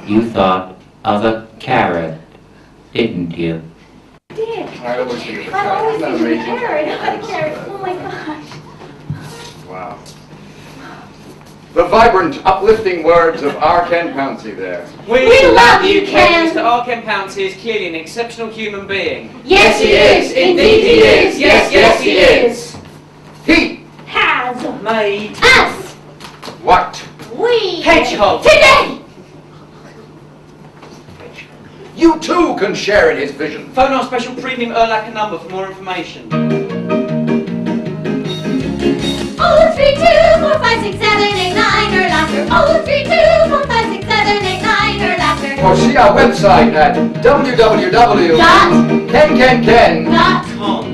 You thought of a carrot, didn't you? I did. I always think of a I always carrot. think Isn't of that a amazing? carrot. A carrot. Oh my gosh. Wow. The vibrant, uplifting words of R. Ken Pouncey there. We love you, Ken. Mr. R. Ken Pouncey is clearly an exceptional human being. Yes, he is. Indeed, he is. Yes, yes, he is. He, Has Made us. what? We. hedgehog. Today. You too can share in his vision. Phone our special premium Erlacher number for more information. 032456789 Erlacher. 032456789 Erlacher. Or see our website at www.kenkenken.com.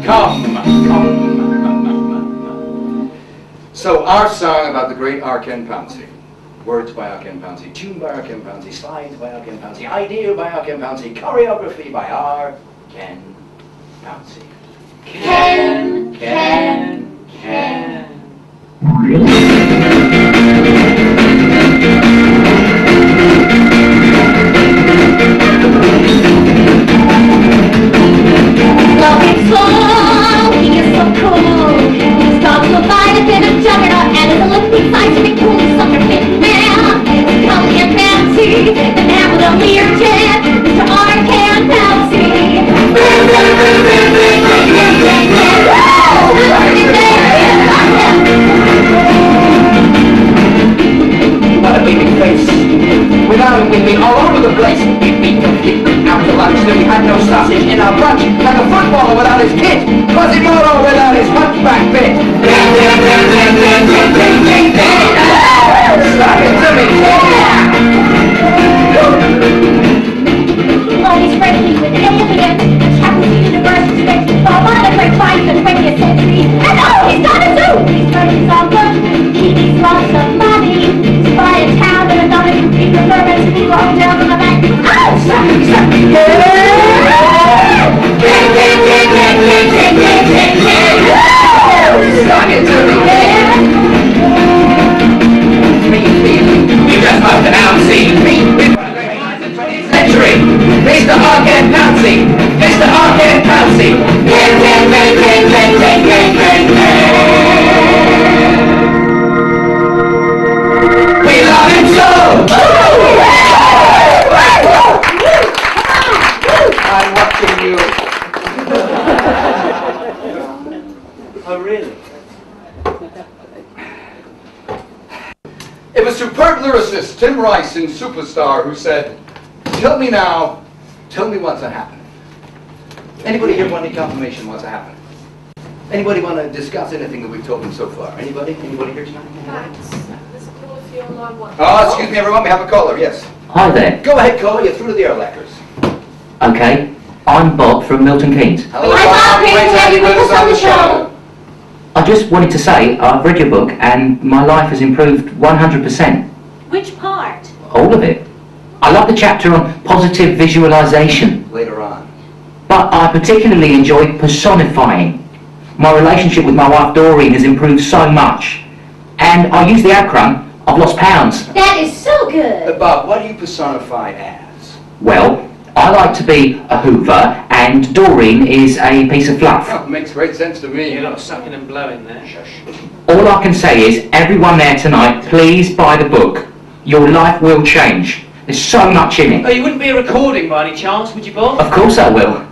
Come. So our song about the great R. Ken Pouncey. Words by R. Ken Pouncey, tune by R. Ken Pouncey, slides by R. Ken Pouncey, idea by R. Ken Pouncey, choreography by R. Ken Pouncey. Ken. Love him so, he is so cool. He's got so fine a bit of juggernaut and his Olympic scientific cool sucker fit man. Come and fancy the man with a Learjet, Mr. R. Ken Pouncey. What a beaming face. Without him, we'd be all over the place. We'd beat them, kick them out to lunch, then we had no sausage in our brunch. Like a footballer without his kit, Quasimodo without his hunchback bit. Stop it to me. Oh, he's friendly with aliens. The Chamberlain universe is meant to fall on a great fight in the 20th century. And oh, he's got a zoo. He's learning all good. He needs lots of money. To buy a town and another to keep the nervous to go down on the back. Oh, stop it. Stop it to me. We just must announce the century. Mr. R. Ken Pouncey. Mr. R. Ken Pouncey. We love him so. I'm watching you. Oh, really? It was superb lyricist Tim Rice in Superstar who said, "Tell me now, tell me what's happened." Anybody here want any confirmation what's happened? Anybody want to discuss anything that we've told them so far? Anybody? Anybody here tonight? Thanks. There's a call for you on line 1. Oh, excuse me everyone, we have a caller, yes. Hi there. Go ahead, caller, you're through to the Erlachers. Okay, I'm Bob from Milton Keynes. Hello, Hi, Bob, great to have you with us on the show. I just wanted to say I've read your book and my life has improved 100%. Which part? All of it. I love the chapter on positive visualization, Later on. but I particularly enjoyed personifying. My relationship with my wife Doreen has improved so much. And I use the acronym, I've lost pounds. That is so good. Bob, what do you personify as? Well, I like to be a Hoover and Doreen is a piece of fluff. Oh, makes great sense to me. You're not sucking and blowing there. Shush. All I can say is, everyone there tonight, please buy the book. Your life will change. There's so much in Oh, it. you wouldn't be a recording by any chance, would you, Bob? Of course I will.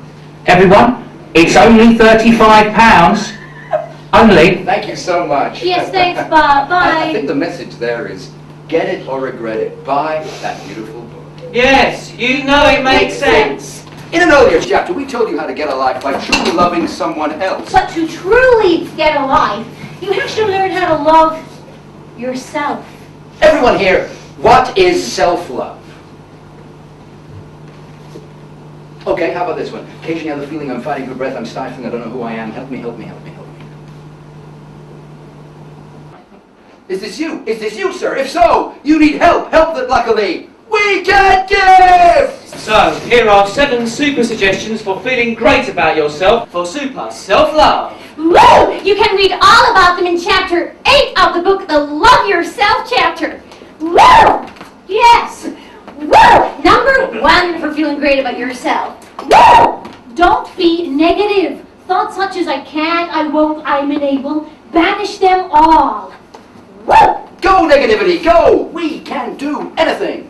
Everyone, it's only £35. Only. Thank you so much. Yes, thanks, Bob. I think Bye. the message there is, get it or regret it. Buy that beautiful book. Yes, you know it makes sense. In an earlier chapter, we told you how to get a life by truly loving someone else. But to truly get a life, you have to learn how to love yourself. Everyone here, what is self-love? Okay, how about this one? Occasionally I have the feeling I'm fighting for breath, I'm stifling, I don't know who I am. Help me, help me, help me, help me. Is this you? Is this you, sir? If so, you need help. Help that luckily we can give! So, here are 7 super suggestions for feeling great about yourself for super self-love. Woo! You can read all about them in chapter 8 of the book, the Love Yourself chapter. Woo! Yes! Woo! Number 1 for feeling great about yourself. Woo! Don't be negative. Thoughts such as I can't, I won't, I'm unable, banish them all. Woo! Go, negativity, go! We can do anything.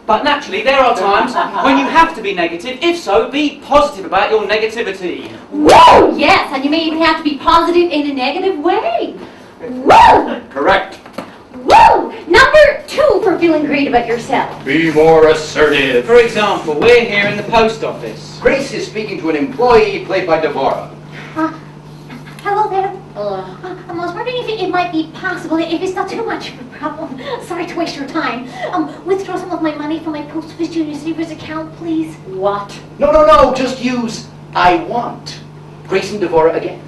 But naturally, there are times when you have to be negative. If so, be positive about your negativity. Woo! Yes, and you may even have to be positive in a negative way. Woo! Correct. Woo! Number 2 for feeling great about yourself. Be more assertive. For example, we're here in the post office. Grace is speaking to an employee played by Deborah. Hello there. I was wondering if it might be possible, if it's not too much of a problem, sorry to waste your time, withdraw some of my money from my post office junior savers account, please. What? No, just use I want. Grace and Deborah again.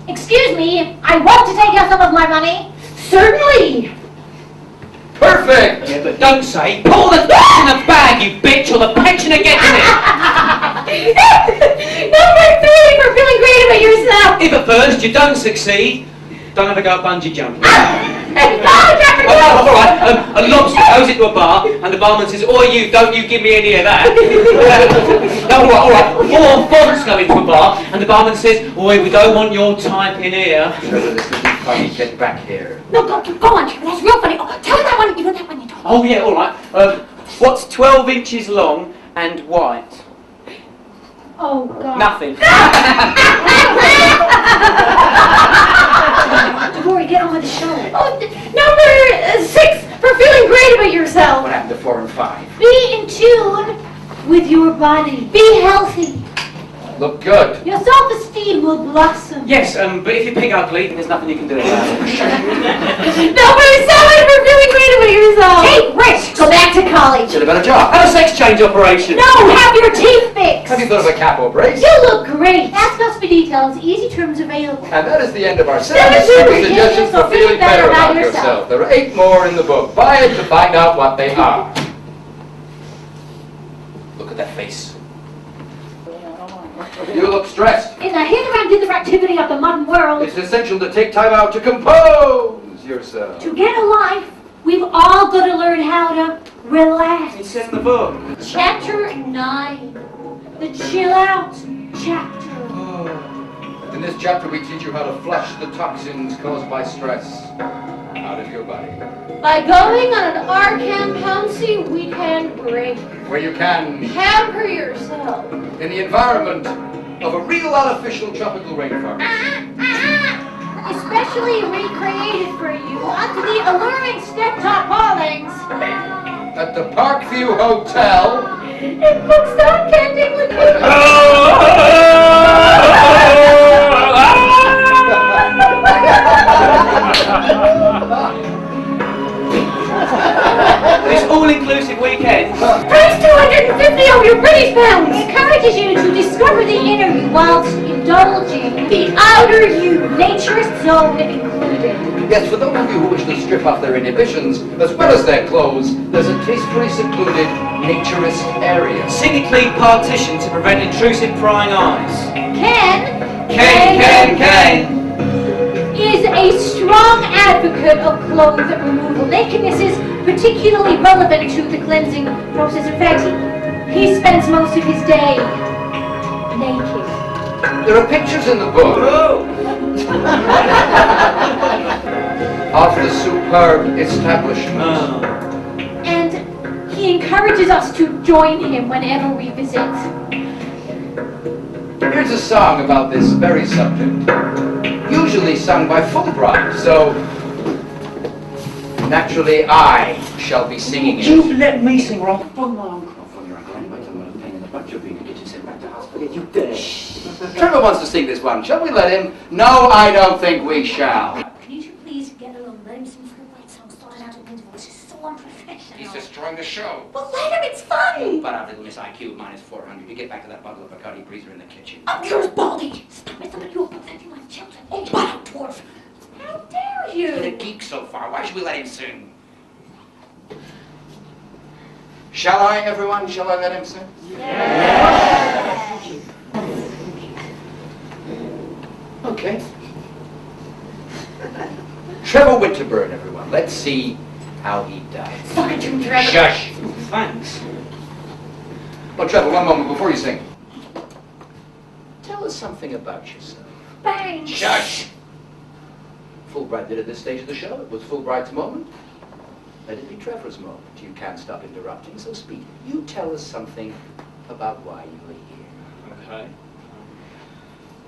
Excuse me, I want to take out some of my money. Certainly. Perfect! Yeah, but don't say, pull the in the bag, you bitch, or the pensioner gets it! Number 3 for feeling great about yourself. If at first you don't succeed, don't ever go bungee jumping. Oh, all right. A lobster goes into a bar, and the barman says, "Oi, you, don't you give me any of that." No, all right. 4 fonts go into a bar, and the barman says, "Oi, we don't want your type in here." Trevor, this will be funny. Get back here. No, go on, Trevor, that's real funny. Oh, tell me that one, you know that one you told me. Oh yeah, all right. What's 12 inches long and white? Oh, God. Nothing. Deborah, get on with the show. Oh, number 6 for feeling great about yourself. What happened to 4 and 5? Be in tune with your body. Be healthy. Look good. Your self-esteem will blossom. Yes, but if you pick ugly, then there's nothing you can do about it. Number 7 for feeling great about yourself. Take risks. Go back to college. Did a better job. Have a sex change operation. No, have your teeth fixed. Have you thought of a capo brace? You look great. Ask us for details. Easy terms available. And that is the end of our 7 Seven super super suggestions for feeling better about yourself. yourself. There are 8 more in the book. Buy it to find out what they are. Look at that face. You look stressed. In the hit-around activity of the modern world, It's essential to take time out to compose yourself. to get a life, we've all got to learn how to relax. It's in the book. Chapter 9, the chill out chapter. In this chapter, we teach you how to flush the toxins caused by stress out of your body. By going on an Arkham Pouncy weekend break, Where you can, pamper yourself. in the environment of a real artificial tropical rainforest. Especially recreated for you onto the alluring step-top awnings. At the Parkview Hotel. In Bookstone, Kent, England. This all-inclusive weekend. Price 250 of your British pounds encourages you to discover the inner you whilst indulging the outer you, naturist zone included. Yes, for those of you who wish to strip off their inhibitions, as well as their clothes, there's a tastefully secluded naturist area. Cynically partitioned to prevent intrusive prying eyes. Ken is a strong advocate of clothes removal. Nakedness is particularly relevant to the cleansing process. In fact, he spends most of his day naked. There are pictures in the book of the superb establishment. And he encourages us to join him whenever we visit. Here's a song about this very subject, usually sung by Fulbright, so naturally I shall be singing it. You let me sing, Rob. From your uncle anyway, I'm not a pain in the butt. You're being a kitchen sent back to hospital. You dare. Trevor wants to sing this one. Shall we let him? No, I don't think we shall. Can you two please get along? Let him sing destroying the show. Well, let him, it's fun! But little Miss IQ minus 400. You get back to that bottle of Bacardi Breezer in the kitchen. Oh, yours, Baldy! Stop it, somebody will preventing my children. Oh, shut up, dwarf! How dare you? He's a geek so far. Why should we let him sing? Shall I, everyone? Shall I let him sing? Yeah. Okay. Trevor Winterburn, everyone. Let's see how he does. Suck it to him, Trevor. Shush. Thanks. Oh, Trevor, one moment before you sing. Tell us something about yourself. Bang! Shush! Fulbright did at this stage of the show. It was Fulbright's moment. Let it be Trevor's moment. You can't stop interrupting, so speak. You tell us something about why you are here. Okay.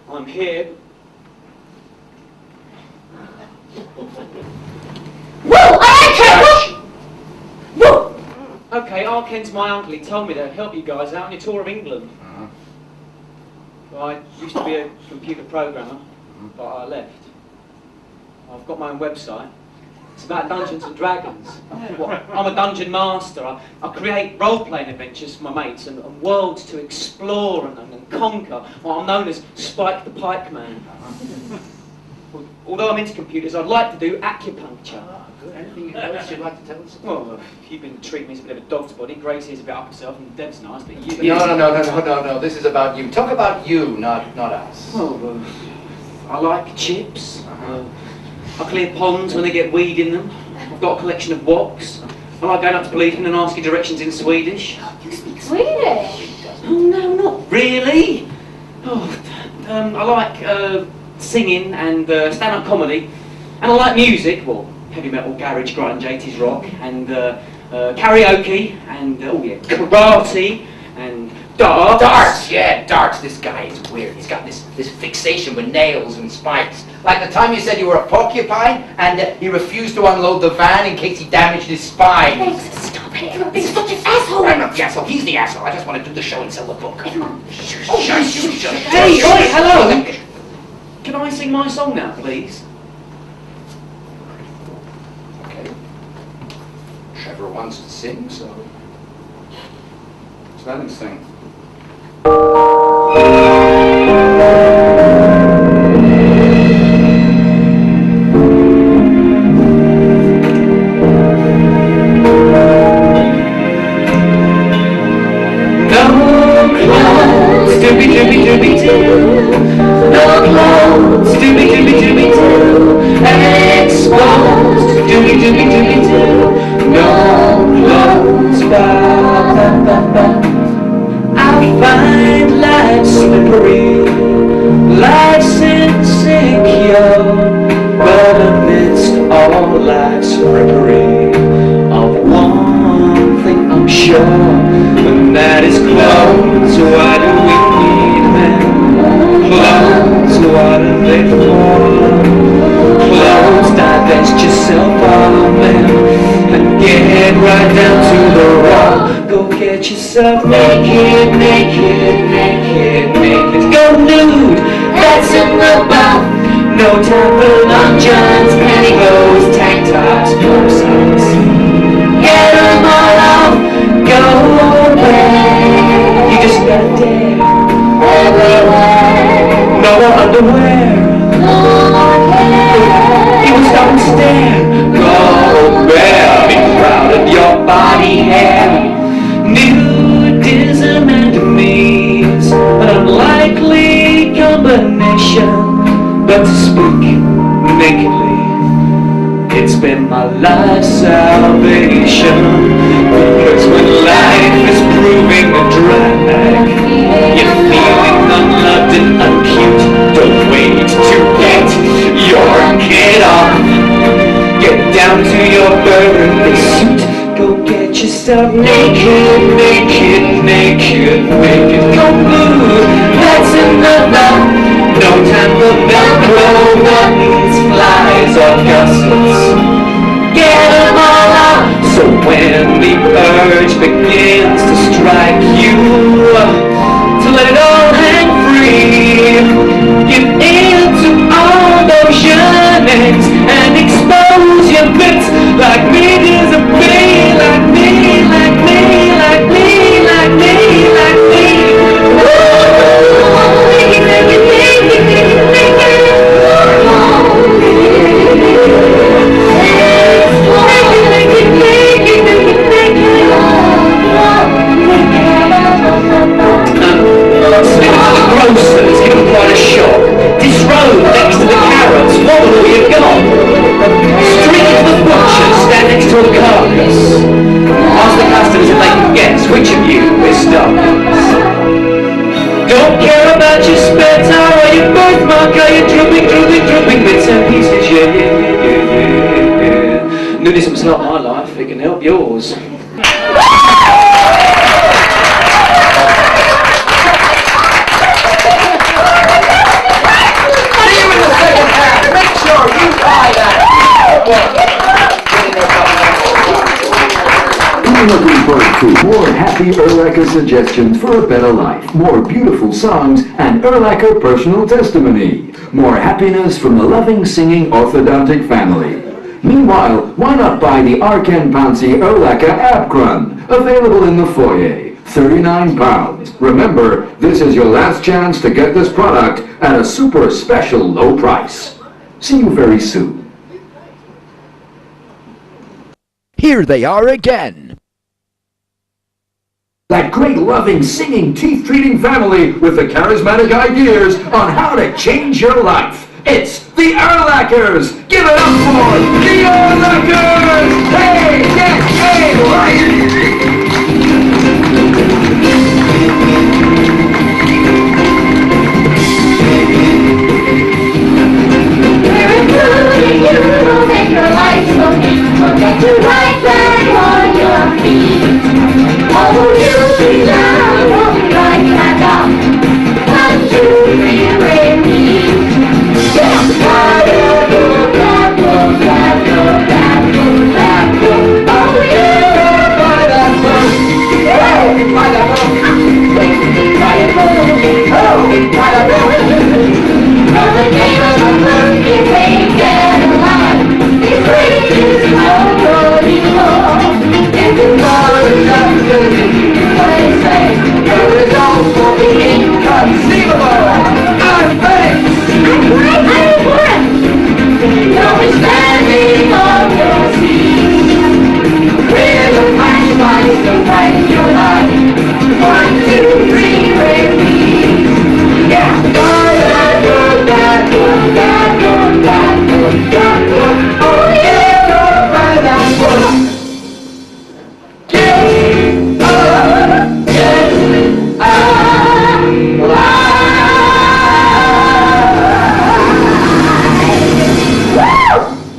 I'm here. Whoa! I Whoa! Okay, Arken's my uncle. He told me to help you guys out on your tour of England. Well, I used to be a computer programmer, but I left. I've got my own website. It's about Dungeons and Dragons. What? I'm a dungeon master. I create role-playing adventures for my mates and worlds to explore and conquer. Well, I'm known as Spike the Pikeman. Well, although I'm into computers, I'd like to do acupuncture. Good. Anything else you'd like to tell us? Well, you've been treating me as a bit of a dog's body. Gracie's a bit up herself, and Deb's nice, but you... No. This is about you. Talk about you, not us. Well, I like chips. I clear ponds when they get weed in them. I've got a collection of woks. I like going up to Bleaton and asking directions in Swedish. You speak Swedish? Oh, no, not really. I like singing and stand-up comedy. And I like music, well, heavy metal, garage, grunge, 80s rock, and karaoke, and, karate, and darts. Darts, yeah, darts. This guy is weird. He's got this fixation with nails and spikes. Like the time you said you were a porcupine, and he refused to unload the van in case he damaged his spine. Thanks, stop it. You're being such an asshole. I'm not the asshole. He's the asshole. I just want to do the show and sell the book. Shush. Hey, oi, hello! Can I sing my song now, please? Okay. Trevor wants to sing, so let him sing. But to speak nakedly, it's been my life's salvation. Because when life is proving a drag, you're feeling unloved and uncute. Don't wait to get your kid off. Get down to your burgundy suit. Go get yourself naked, naked, naked, naked. Go blue, that's enough. No time for Velcro, buttons, flies, or gussets. Get them all out. So when the urge begins to strike you, to let it all hang free, give in to all those yearnings and expose your bits like me, disappear like me. help my life, it can help yours. Make sure you buy that. We're looking forward to more happy Erlacher suggestions for a better life, more beautiful songs, and Erlacher personal testimony. More happiness from the loving, singing orthodontic family. Meanwhile, why not buy the Arken Pouncy Erlacher Abkrun, available in the foyer. £39. Remember, this is your last chance to get this product at a super special low price. See you very soon. Here they are again. That great, loving, singing, teeth-treating family with the charismatic ideas on how to change your life. It's the Erlachers! Give it up for the Erlachers! Hey, get a life! We're including you, we'll make your life so neat. We'll get you right back on your feet. Oh, you'll be down, we'll be right back up. 1, 2, 3, repeat. Yeah! Oh, you'll buy that book. Buy that book. Buy it, buy that book. Oh, the name of the book is Ain't Get Alive. It's free, it's nobody knows. If you want to jump to what they say, the results will be inconceivable. I'm ready. I'm for it. You'll be standing on your feet. We're the flashlights to brighten your life. 1, 2, 3, repeat. Yeah. Oh yeah, you'll buy that book. Get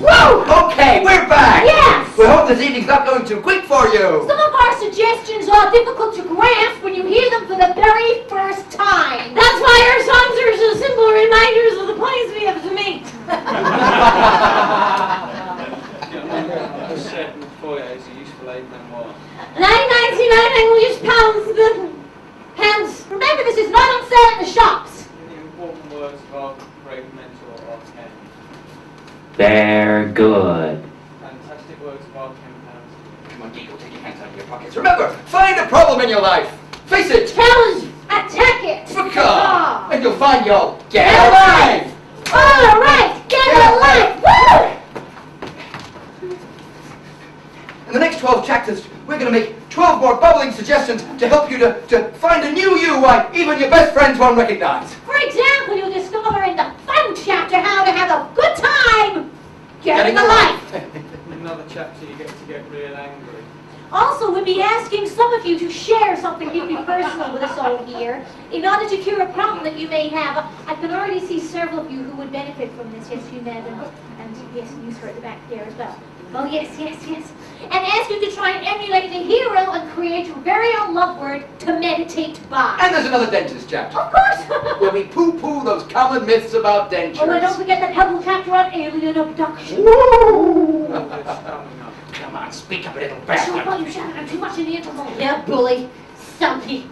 Woo! Okay, we're back. Yes. We hope this evening's not going too quick for you. Some of our suggestions are difficult to grasp when you hear them for the very first time. That's why our songs are so simple reminders of the place we have to meet. The set in the foyer is a useful aid memoir. 9.99 English pounds. Pence. Remember, this is not on sale in the shops. The important words of our great mentor are 10. They're good. Fantastic words of our 10 pounds. Come on, Geek, take your hands out of your pockets. Remember, find a problem in your life. Face it. Challenge. Attack it. Fuck. And you'll find you'll get alive. All right. Get alive. Woo! In the next 12 chapters, we're going to make 12 more bubbling suggestions to help you to find a new you even your best friends won't recognize. For example, you'll discover in the fun chapter how to have a good time getting a life. In another chapter, you get to get real angry. Also, we'll be asking some of you to share something deeply personal with us all here in order to cure a problem that you may have. I can already see several of you who would benefit from this. Yes, you, madam. And yes, you, sir, at the back there as well. Oh, yes, yes, yes. And ask you to try and emulate the hero and create your very own love word to meditate by. And there's another dentist chapter. Of course. Where we poo-poo those common myths about dentures. Oh, and don't forget that helpful chapter on alien abduction. Woo! Come on, speak up, little bastard. Sure, you shouted I'm too much in the interval. Yeah, bully. Stumpy.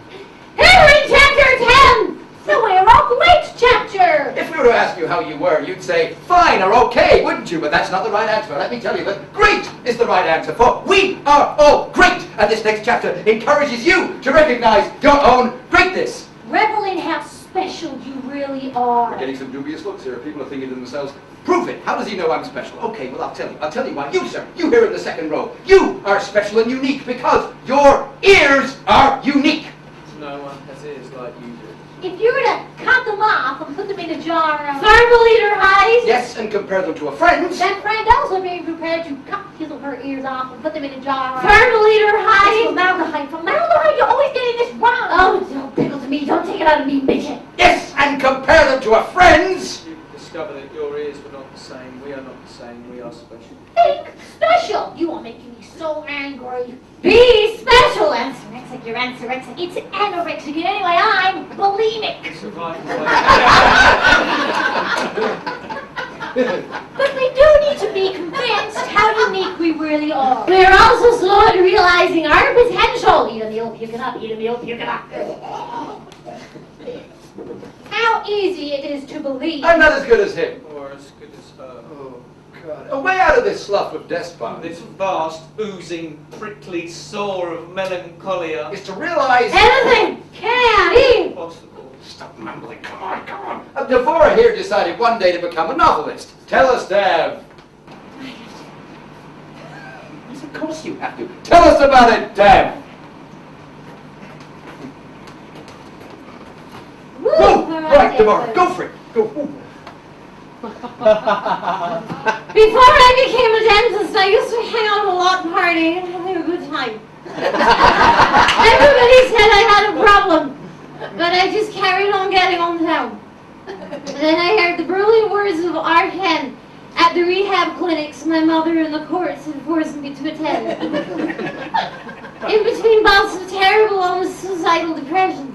Here in chapter 10! The We're All Great chapter! If we were to ask you how you were, you'd say fine or okay, wouldn't you? But that's not the right answer. Let me tell you that great is the right answer, for we are all great! And this next chapter encourages you to recognize your own greatness. Revel in how special you really are. We're getting some dubious looks here. People are thinking to themselves, prove it. How does he know I'm special? Okay, well, I'll tell you. I'll tell you why. You, sir, you here in the second row, you are special and unique because your ears are unique. No one has ears like you do. If you were to cut them off and put them in a jar of thermometer height, yes, and compare them to a friend's, that friend also be prepared to cut his or her ears off and put them in a jar of thermometer height. Formaldehyde. Formaldehyde, you're always getting this wrong. Oh, don't pickle to me. Don't take it out of me, midget. yes, and compare them to a friend's. You discover that your ears were not the same. We are not the same. We are special. Think special. special. You are making me so angry. Be special. Anorexic, you're anorexic. It's anorexic. Anyway, I'm bulimic. But we do need to be convinced how unique we really are. We're also slow at realizing our potential. Eat a meal, puke it up. Eat a meal, puke it up. How easy it is to believe. I'm not as good as him. Or as good as her. Oh, God. Away out of this slough of despot. This vast, oozing, prickly sore of melancholia. Is to realize... Anything can be Possible. Stop mumbling. Come on. Devora here decided one day to become a novelist. Tell us, Dev. Yes, of course you have to. Tell us about it, Dev. Woo! Right, Devora, go for it. Go. Before I became a dentist, I used to hang out a lot and party and having a good time. Everybody said I had a problem, but I just carried on getting on town. Then I heard the brilliant words of R. at the rehab clinics my mother and the courts had forced me to attend. In between bouts of terrible, almost suicidal depression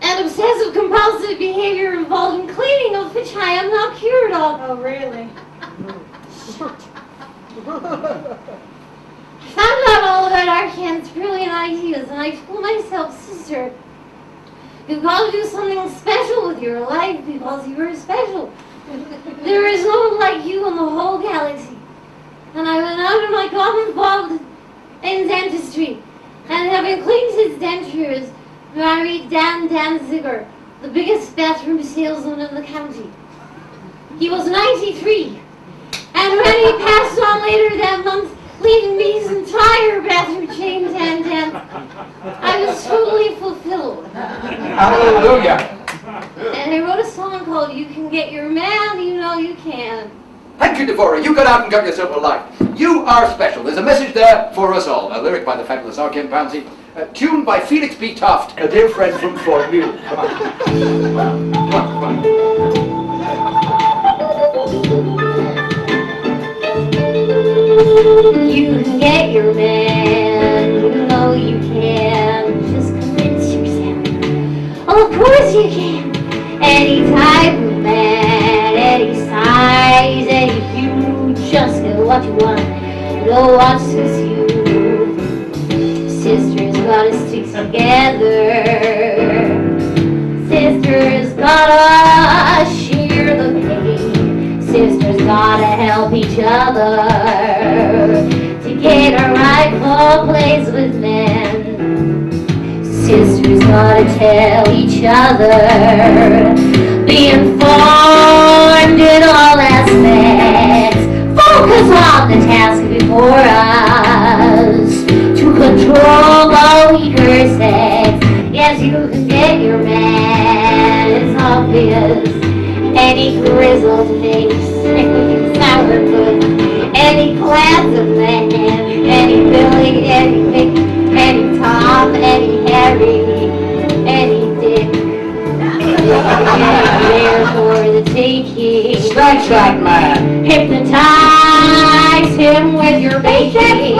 and obsessive compulsive behavior involving cleaning, of which I am not cured of. Oh, really? I found out all about Arcan's brilliant ideas, and I told myself, sister, you've got to do something special with your life because you are special. There is no one like you in the whole galaxy. And I went out and I got involved in dentistry, and having cleaned his dentures, married Dan Danziger, the biggest bathroom salesman in the county. He was 93, and when he passed on later that month, leaving me his entire bathroom chain and I was totally fulfilled. Hallelujah. And I wrote a song called You Can Get Your Man, You Know You Can. Thank you, Devora. You got out and got yourself a life. You are special. There's a message there for us all. A lyric by the fabulous Arcan Pouncey. Tuned by Felix B. Toft, a dear friend from Fort Mew. Come on. Come on. You can get your man, you know you can. Just convince yourself. Oh, of course you can. Any type of man, any size, any hue. Just get what you want, know what suits you. Sisters gotta stick together. Sisters gotta share the pain. Sisters gotta help each other to get a rightful place with men. Sisters gotta tell each other, be informed in all aspects. Focus on the task before us to control the weaker sex. Yes, you can get your man, it's obvious. Any grizzled face, any sourpuss, any class of man, any Billy, any Mick, any Tom, any Harry, any Dick. There for the taking. Snatch that man. Hypnotize him with your baking.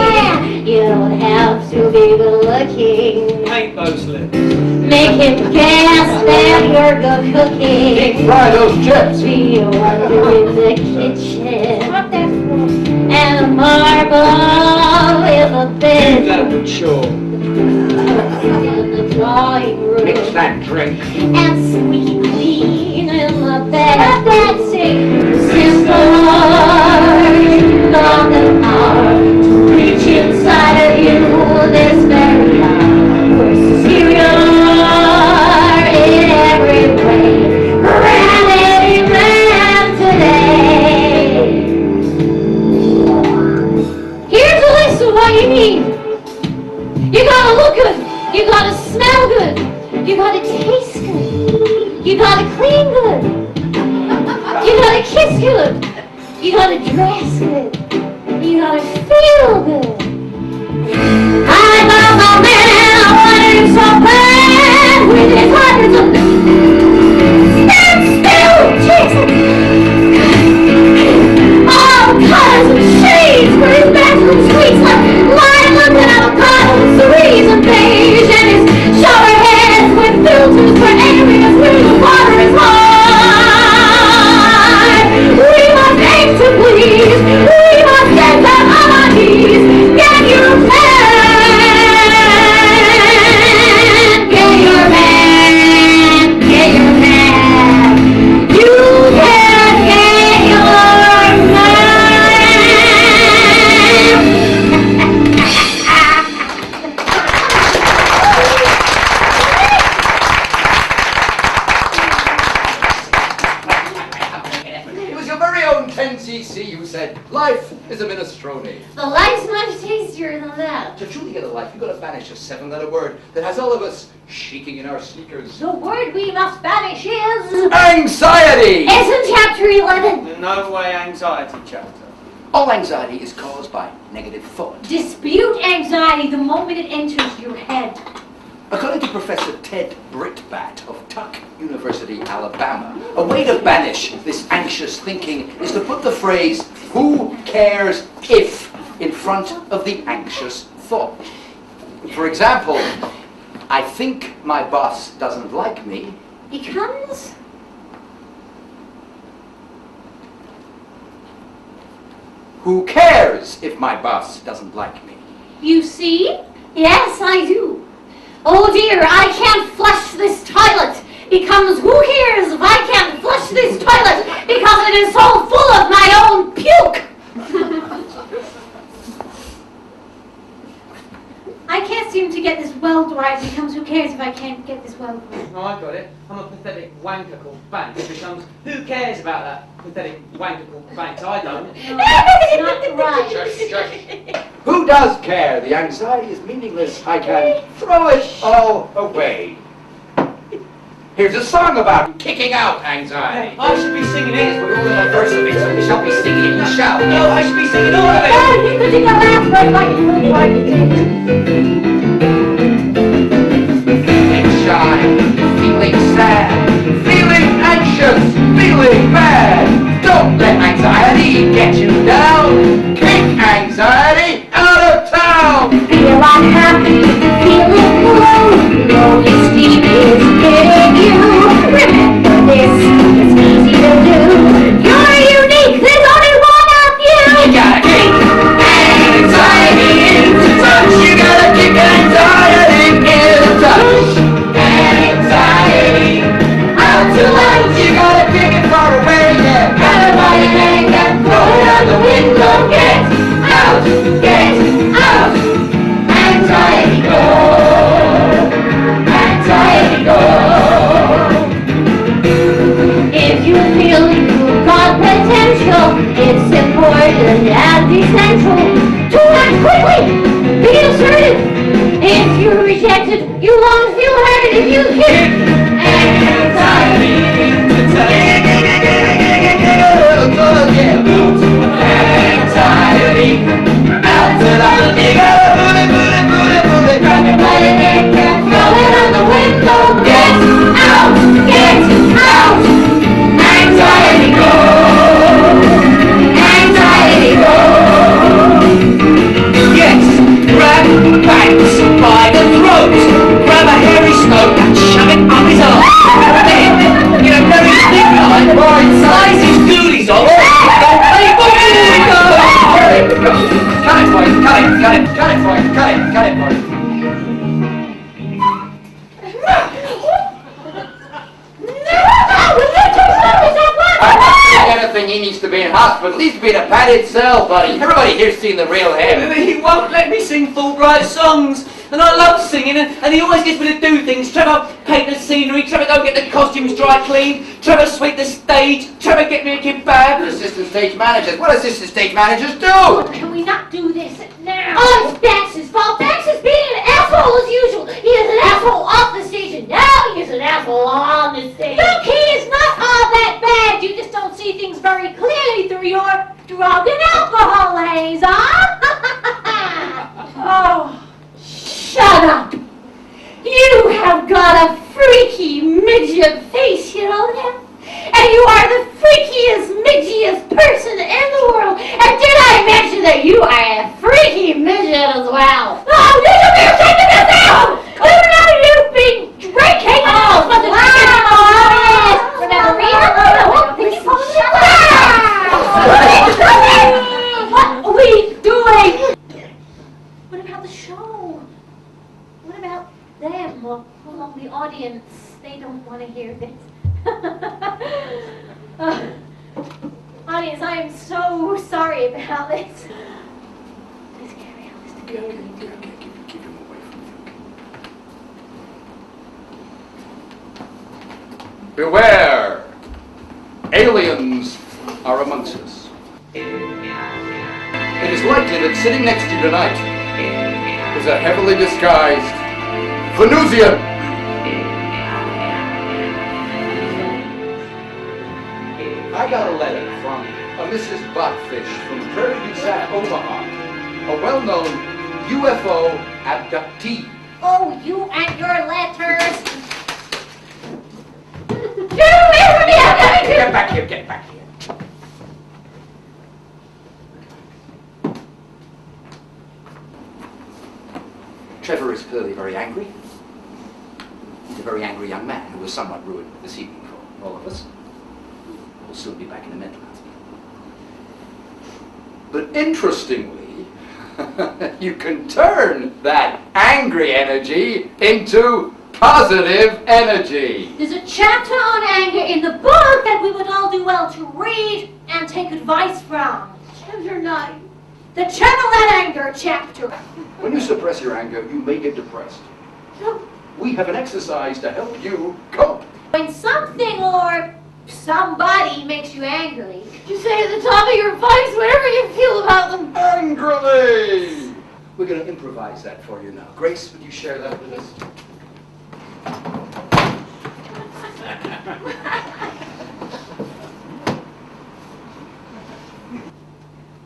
You don't have to be good looking. Paint those lips. Make him gasp that you're good cooking. Deep fry those chips. Be a wonder in the kitchen. And a marble in the bed. That would sure. In the drawing room. Mix that drink. And squeaky clean in the bed. That's it. Simple on the power to reach inside of you this very hour. We're superior in every way. Granny man today. Here's a list of what you need. You gotta look good. You gotta smell good. You gotta taste good. You gotta clean good. You gotta kiss good. You gotta dress good. You gotta feel good. I love a man, I want him so bad, with his hundreds of stand still, chicks, all colors of shades, said, life is a minestrone. The life's much tastier than that. To truly get a life, you've got to banish a 7-letter word that has all of us shaking in our sneakers. The word we must banish is... Anxiety! It's in chapter 11. No way anxiety chapter. All anxiety is caused by negative thought. Dispute anxiety the moment it enters your head. According to Professor Ted Brittbat of Tuck University, Alabama, a way to banish this anxious thinking is to put the phrase, "who cares if," in front of the anxious thought. For example, I think my boss doesn't like me. Becomes... Who cares if my boss doesn't like me? You see? Yes, I do. Oh dear, I can't flush this toilet. Becomes, who cares if I can't flush this toilet because it is so full of my own puke. I can't seem to get this weld right. Becomes, who cares if I can't get this weld right. Oh, I got it. I'm a pathetic wanker called Banks. It becomes, who cares about that pathetic wanker called Banks? I don't. No, that's not right. Shush, shush. Who does care? The anxiety is meaningless. I can throw it all away. Here's a song about kicking out anxiety. I should be singing it. We're all in a verse of it, so we shall be singing it. You shall. No, I should be singing all of it. Oh, you could sing a last verse like you really wanted to. Feeling shy, feeling sad, feeling anxious, feeling bad. Don't let anxiety get you down. Kick anxiety out of town. Feel unhappy, feeling low. Low esteem is getting you. Remember this, it's easy to do. You're unique, there's only one of you. You gotta kick anxiety into touch. You gotta kick anxiety into touch. Anxiety out to lunch. You gotta kick it far away, yeah. Grab it by your neck and throw it out the window. Get out, get out. Anxiety go, anxiety go. If you feel you've got potential, it's important and essential to act quickly, be assertive. If you're rejected, you won't feel hurt if you kick anxiety into touch. Anxiety out to lunch. You gotta move it, move it, move it, move it. Grab it by the neck and throw it out the window. Get out, get out. Anxiety go, anxiety go. Yes, grab Banks by the throat. Grab a hairy snout and shove it up his arse. Then, you know, very stiff line. Slice his goolies off. Hey, boys, here we go. Cut it, boys, cut it, cut it, cut it, boys, cut it, boys. Anything he needs to be in hospital, he needs to be in a padded cell, buddy. Everybody here's seen the real him. He won't let me sing Fulbright songs. And I love singing, and he always gets me to do things. Trevor paint the scenery, Trevor go get the costumes dry clean, Trevor sweep the stage, Trevor get me a kebab. Assistant stage managers. What assistant stage managers do? Oh, can we not do this now? Oh, it's Banks' fault. Banks is being an asshole as usual. He is an asshole off the stage, and now he is an asshole on the stage. Look, he is not all that bad. You just don't see things very clearly through your drug and alcohol haze, huh? Oh. Shut up! You have got a freaky midget face, you know that? And you are the freakiest, midgiest person in the world. And did I mention that you are a freaky midget as well? Oh, you should be ashamed of yourself! Even though you've been drinking and all supposed to drink it all yes. Remember me? What are we doing? What about the show? What about them or the audience? They don't want to hear this. Audience, I am so sorry about this. Please carry on this together. Keep him away from you. Beware! Aliens are amongst us. likely that sitting next to you tonight is a heavily disguised Venusian. I got a letter from a Mrs. Botfish from Prairie du Sac, Omaha, a well-known UFO abductee. Oh, you and your letters! Get away from me! I'm going to... Get back here, get back here. Trevor is clearly very angry. He's a very angry young man who was somewhat ruined this evening for all of us. We'll soon be back in the mental hospital. But interestingly, you can turn that angry energy into positive energy. There's a chapter on anger in the book that we would all do well to read and take advice from. Chapter 9. The Channel That Anger chapter. When you suppress your anger, you may get depressed. We have an exercise to help you cope. When something or somebody makes you angry, you say at the top of your voice whatever you feel about them. Angrily! We're going to improvise that for you now. Grace, would you share that with us?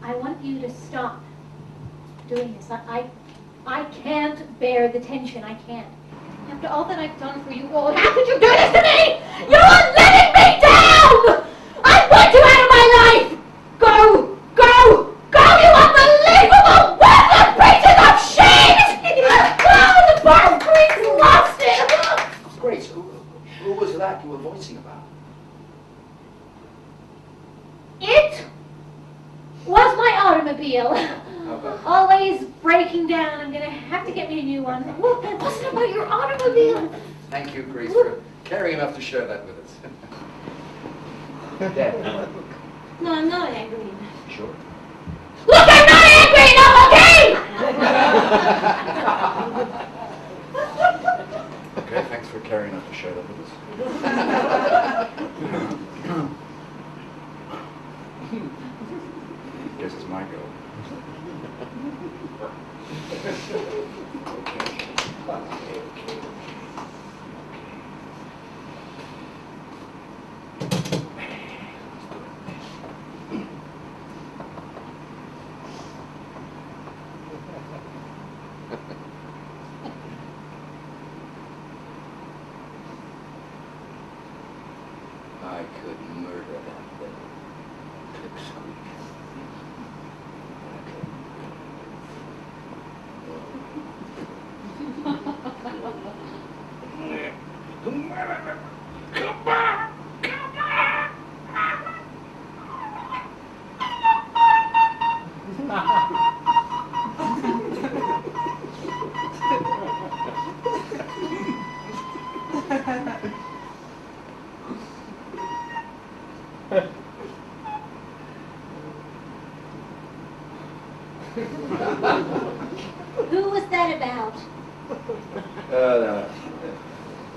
I want you to stop doing this. I can't bear the tension. I can't. After all that I've done for you all, how could you do this to me? You're letting me down! I want you out of my life! Go! Go! Go, you unbelievable, worthless pieces of shit! Oh, the poor freak's lost it! Grace, who was that you were voicing about? It was my automobile. Always breaking down. I'm gonna have to get me a new one. Look, that wasn't about your automobile. Thank you, Grace, for caring enough to share that with us. Dad. No, I'm not angry. Sure. Look, I'm not angry enough, okay? Okay, thanks for caring enough to share that with us. Guess it's my go. I could murder that little pipsqueak. Who was that about?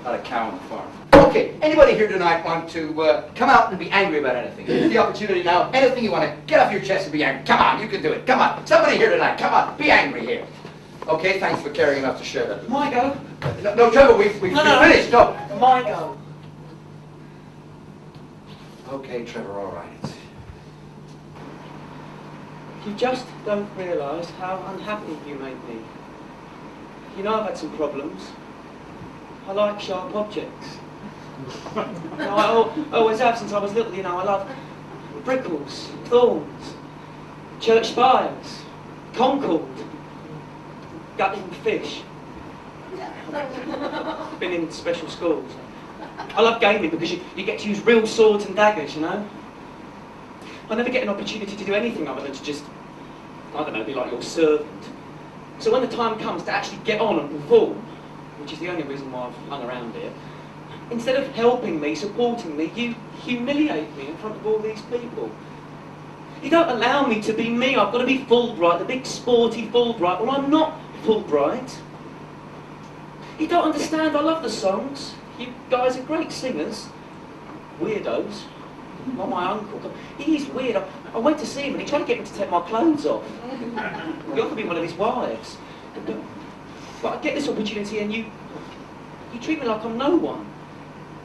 Not a cow on the farm. Okay, anybody here tonight want to come out and be angry about anything? Here's the opportunity now. Anything you want to get off your chest and be angry. Come on, you can do it. Come on. Somebody here tonight. Come on, be angry here. Okay, thanks for caring enough to share that. My go. No, Trevor, we've finished. No. My go. Okay, Trevor, all right. You just don't realise how unhappy you make me. You know I've had some problems. I like sharp objects. I always have since I was little, you know. I love prickles, thorns, church spires, concord, gutting fish. Been in special schools. I love gaming because you get to use real swords and daggers, you know. I never get an opportunity to do anything other than to just, I don't know, be like your servant. So when the time comes to actually get on and perform, which is the only reason why I've hung around here, instead of helping me, supporting me, you humiliate me in front of all these people. You don't allow me to be me. I've got to be Fulbright, the big sporty Fulbright. Well, I'm not Fulbright. You don't understand, I love the songs. You guys are great singers. Weirdos. Like my uncle. He's weird. I went to see him and he tried to get me to take my clothes off. He offered me one of his wives. But I get this opportunity and you treat me like I'm no one.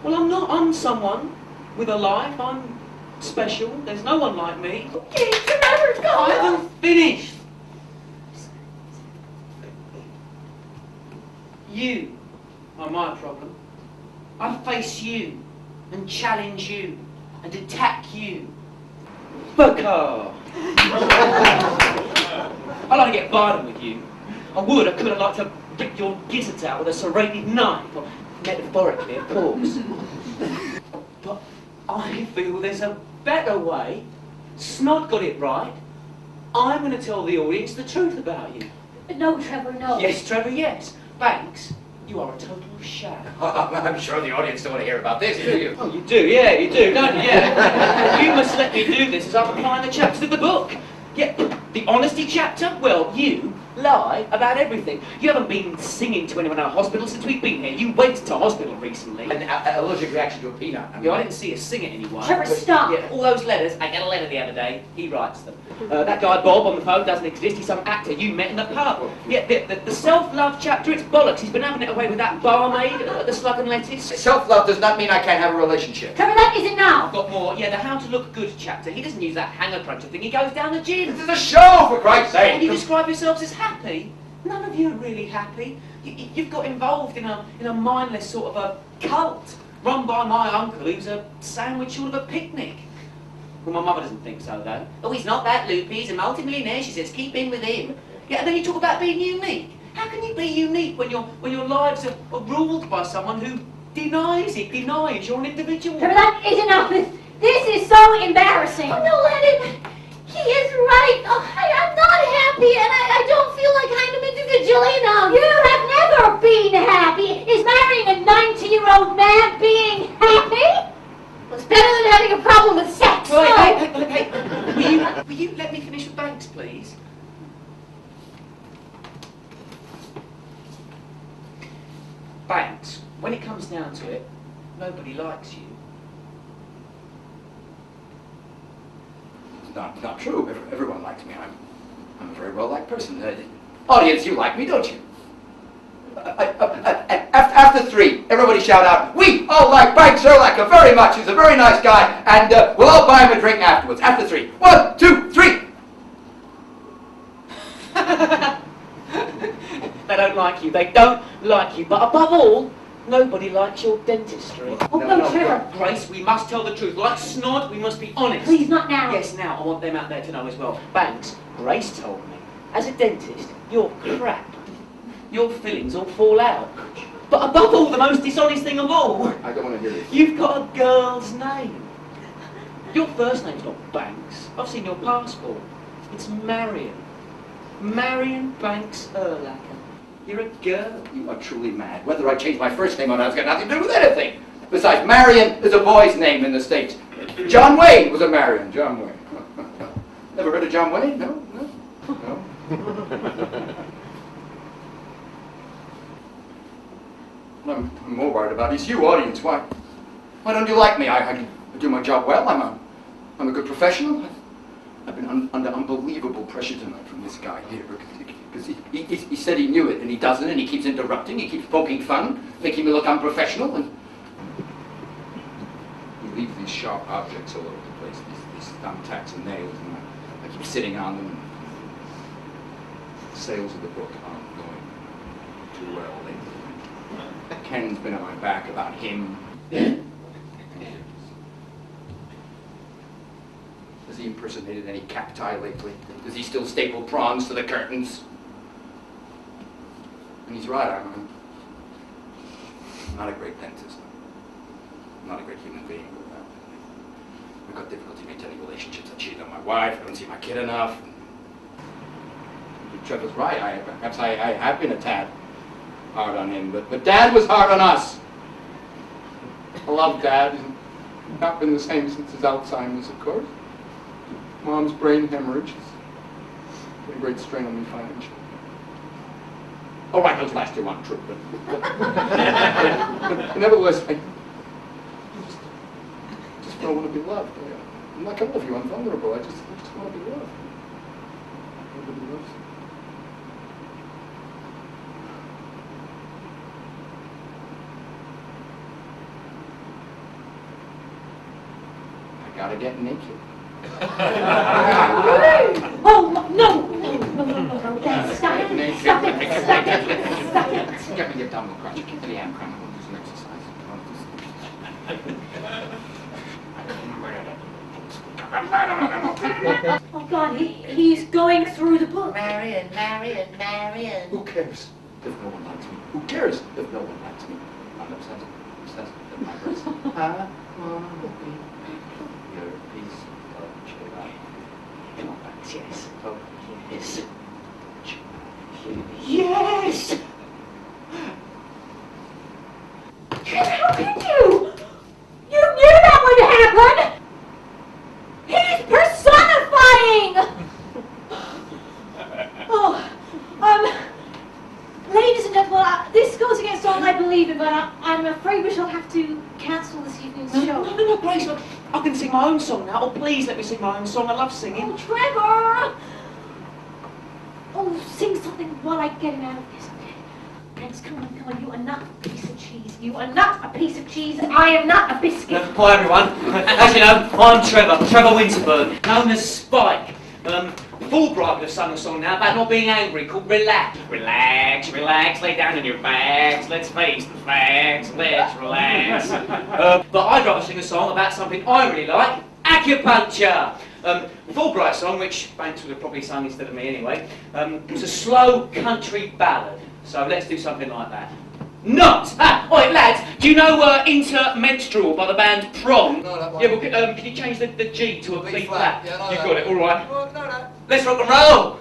Well, I'm not. I'm someone with a life. I'm special. There's no one like me. Okay, remember, go I haven't finished. You are my problem. I face you and challenge you and attack you. Baka! I like to get violent with you. I would. I could have liked to rip your gizzards out with a serrated knife, or metaphorically, of course. But I feel there's a better way. Snod got it right. I'm going to tell the audience the truth about you. No, Trevor, no. Yes, Trevor, yes. Banks, you are a total sham. I'm sure the audience don't want to hear about this, do you? Oh, you do, yeah, you do, don't you? Yeah. You must let me do this as I'm applying the chapters of the book. Yeah, the honesty chapter? Well, you lie about everything. You haven't been singing to anyone in a hospital since we've been here. You went to hospital recently. An allergic reaction to a peanut. Yeah, I didn't see you sing at anyone. Trevor, stop. Yeah, all those letters, I got a letter the other day, he writes them. That guy Bob on the phone doesn't exist, he's some actor you met in the pub. Yeah, the self-love chapter, it's bollocks. He's been having it away with that barmaid at the Slug and Lettuce. Self-love does not mean I can't have a relationship. Trevor, that isn't now. I've got more. Yeah, the how to look good chapter. He doesn't use that hanger cruncher thing, he goes down the gym. This is a show, for Christ's sake! And you describe yourselves as happy? None of you are really happy. You've got involved in a mindless sort of a cult run by my uncle who's a sandwich short of a picnic. Well, my mother doesn't think so, though. Oh, he's not that loopy. He's a multi-millionaire. She says, keep in with him. Yeah, and then you talk about being unique. How can you be unique when your lives are ruled by someone who denies you're an individual? Trevor, that is enough. This is so embarrassing. Oh, no, let him. He is right. Oh, I'm not happy, and I don't feel like I'm an individual enough. You have never been happy. Is marrying a 90-year-old man being happy? Well, it's better than having a problem with sex. Right, hey, will you let me finish with Banks, please? Banks, when it comes down to it, nobody likes you. Not true. Everyone likes me. I'm a very well-liked person. Audience, you like me, don't you? After 3, everybody shout out, we all like Banks Urlacher very much. He's a very nice guy, and we'll all buy him a drink afterwards. After 3. 1, 2, 3. They don't like you. They don't like you. But above all, nobody likes your dentistry. Oh, no, Trevor. Grace, we must tell the truth. Like Snod, we must be honest. Please, not now. Yes, now. I want them out there to know as well. Banks, Grace told me, as a dentist, you're crap. Your fillings all fall out. But above all, the most dishonest thing of all, I don't want to hear this. you've got a girl's name. Your first name's not Banks. I've seen your passport. It's Marion. Marion Banks Urlacher. You're a girl. You are truly mad. Whether I change my first name or not has got nothing to do with anything. Besides, Marion is a boy's name in the States. John Wayne was a Marion. John Wayne. Never heard of John Wayne? No? What I'm more worried about is you, audience. Why don't you like me? I do my job well. I'm a good professional. I've been under unbelievable pressure tonight from this guy here. Because he said he knew it, and he doesn't, and he keeps interrupting, he keeps poking fun, making me look unprofessional, and he leaves these sharp objects all over the place, these thumbtacks and nails, and I keep sitting on them. The sales of the book aren't going too well lately. Ken's been on my back about him. Has he impersonated any cacti lately? Does he still staple prongs to the curtains? And he's right, I'm not a great dentist. I'm not a great human being. I've got difficulty maintaining relationships. I cheated on my wife, I don't see my kid enough. Trevor's right, perhaps I have been a tad hard on him, but Dad was hard on us. I love Dad. He's not been the same since his Alzheimer's, of course. Mom's brain hemorrhage has put a great strain on me financially. Oh, right, those last two aren't true, but nevertheless, just I want to be loved. I'm not going to love you. I'm vulnerable. I just want to be loved. Nobody loves you. I gotta get naked. Oh, no, Dad, stop it, stop it, stop it, stop it. Get me the abdominal crunch. Keep the hand crank. We'll do some exercise. Oh, God, he's going through the book. Marion, Marion, Marion. Who cares if no one likes me? Who cares if no one likes me? I'm obsessed with my breasts. You're a piece of chicken. Yes. Oh, yes. Yes! How can you? You knew that would happen! He's personifying! Oh, ladies and gentlemen, this goes against all I believe in, but I'm afraid we shall have to cancel this evening's show. No, Grace, look, I can sing my own song now. Oh, please let me sing my own song. I love singing. Oh, Trevor! Oh, sing something while I get him out of this, okay? Prince, come on, you are not a piece of cheese. You are not a piece of cheese. I am not a biscuit. Hi, everyone. As you know, I'm Trevor Winterburn, known as Spike. Fulbright would have sung a song now about not being angry called Relax. Relax, relax, lay down in your bags, let's face the facts, let's relax. But I'd rather sing a song about something I really like, acupuncture. The Fulbright song, which Banks would have probably sung instead of me anyway, was a slow country ballad. So let's do something like that. Not! Ah, oi lads, do you know Intermenstrual by the band Prong? No, that one. Yeah, well, can you change the G to a B flat? Yeah, no, You've no. got it, alright. Well, no, no. Let's rock and roll!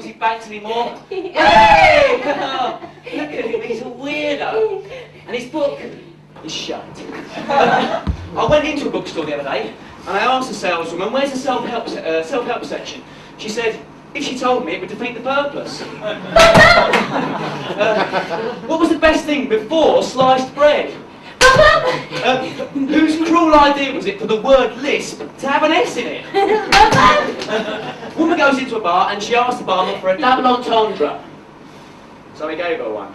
he banks anymore. Hey! Look at him, he's a weirdo. And his book is shut. I went into a bookstore the other day and I asked the saleswoman, where's the self-help section? She said, if she told me, it would defeat the purpose. What was the best thing before sliced bread? Whose cruel idea was it for the word lisp to have an S in it? Woman goes into a bar and she asks the barman for a double entendre. So he gave her one.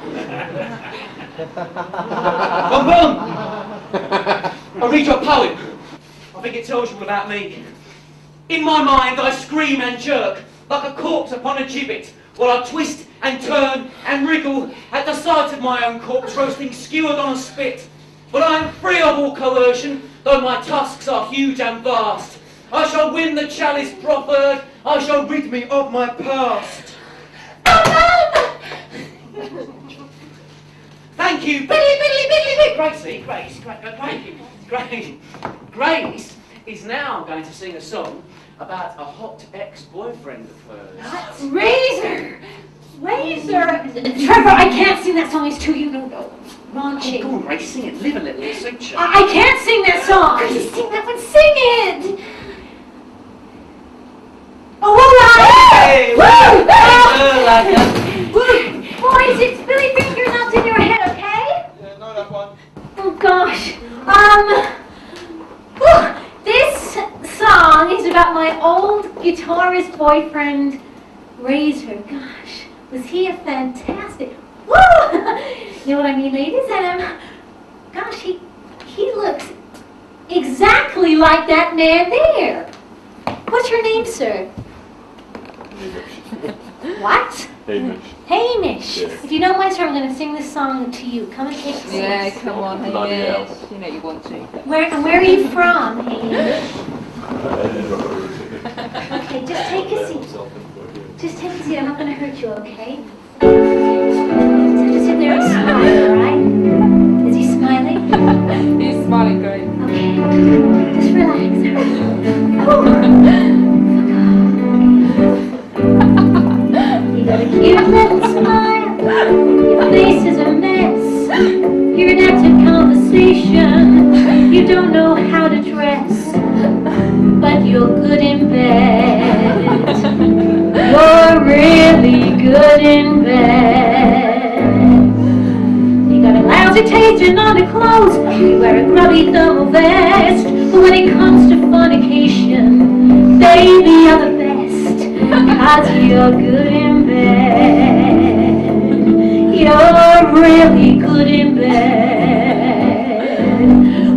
Boom, boom! I'll read you a poem. I think it tells you all about me. In my mind I scream and jerk like a corpse upon a gibbet, while I twist and turn and wriggle at the sight of my own corpse roasting skewered on a spit. But I am free of all coercion, though my tusks are huge and vast. I shall win the chalice proffered, I shall rid me of my past. Thank you, Gracie, Grace is now going to sing a song about a hot ex-boyfriend of hers. Razor! Trevor, I can't sing that song, it's too, raunchy. Go on, Grace, sing it, live a little, it's so chat. I can't sing that song! Could you sing that one? Sing it! Oh, all right! Hey, Boys, it's Billy Fingers out in your head, okay? Yeah, no, that one. Oh, gosh. This song is about my old guitarist boyfriend, Razor. Gosh, was he a fantastic... Woo! You know what I mean, ladies? And, gosh, he looks exactly like that man there. What's your name, sir? What? Hamish. Yeah. If you know my sir, I'm going to sing this song to you. Come and take a seat. Yeah, come on, Hamish. You know you want to. Where are you from, Hamish? Okay, just take a seat. Just take a seat. I'm not going to hurt you, okay? Just sit there and smile, all right? Is he smiling? He's smiling great. Okay. Just relax. You got a cute little smile. Your face is a mess. You're an active conversation. You don't know how to dress, but you're good in bed. You're really good in bed. You got a lousy taste in underclothes. You wear a grubby thermal vest. But when it comes to fornication, baby, you're the best. 'Cause you're good in bed. You're really good in bed.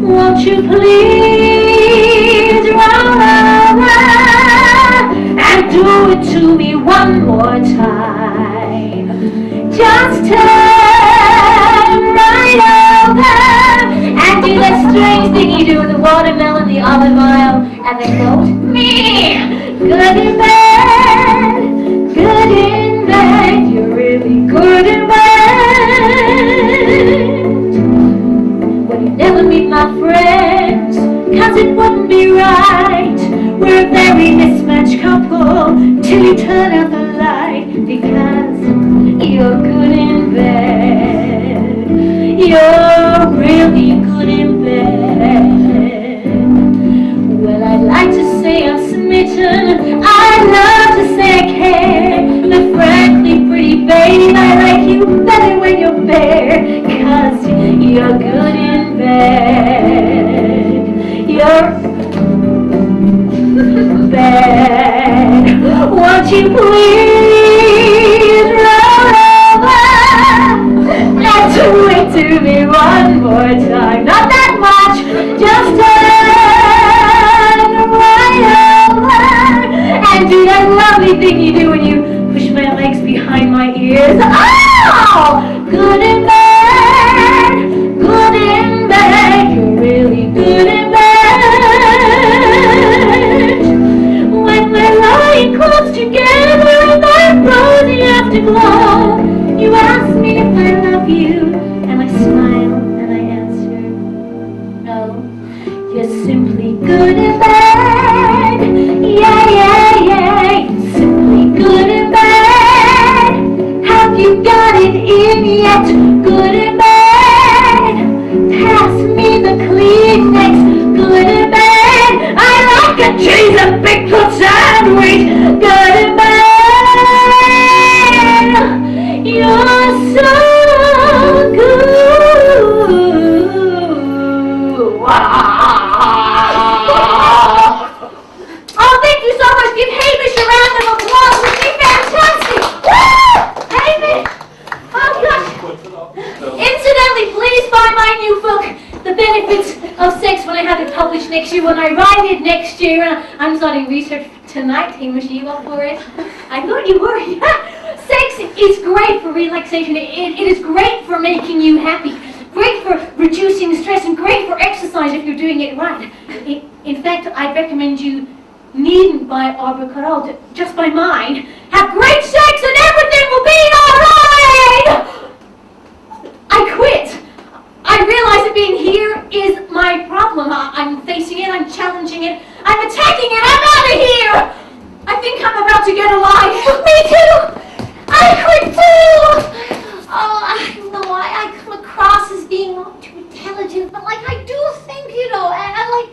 Won't you please roll over and do it to me one more time? Just turn right over and do that strange thing you do with the watermelon, the olive oil, and the goat. Me! Good in bed, good in bed, you're really good in bed. Well, you never meet my friends, 'cause it wouldn't be right. We're a very mismatched couple till you turn out the light, because you're good in bed. You're really good in bed. Well, I'd like to say I'm smitten, I'd love to say I care, but frankly, pretty babe, I like you better when you're bare, 'cause you're good in bed. You're bad. Won't you please next year when I write it next year. I'm starting research tonight. Hamish, are you up for it? I thought you were, yeah. Sex is great for relaxation. It is great for making you happy. Great for reducing stress and great for exercise if you're doing it right. In fact, I'd recommend you needn't buy Arbor Carol, just buy mine. Have great sex and everything will be alright! I quit. I realize that being here is my problem. I'm facing it, I'm challenging it, I'm attacking it, I'm out of here! I think I'm about to get alive. Me too! I quit too! Oh, I don't know why I come across as being not too intelligent, but like I do think, you know, and like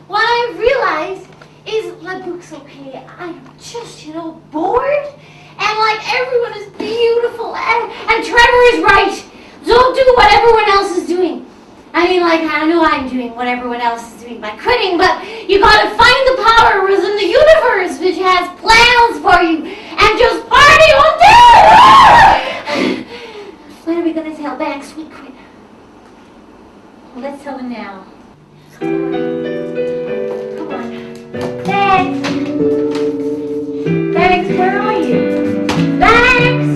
what I realize is my book's okay. I'm just, you know, bored, and like everyone is beautiful, and Trevor is right. Don't do what everyone else is doing. I mean, like, I know I'm doing what everyone else is doing by quitting, but you gotta find the power within the universe which has plans for you, and just party all day! When are we gonna tell Banks we quit? Well, let's tell him now. Come on. Banks! Banks, where are you? Banks!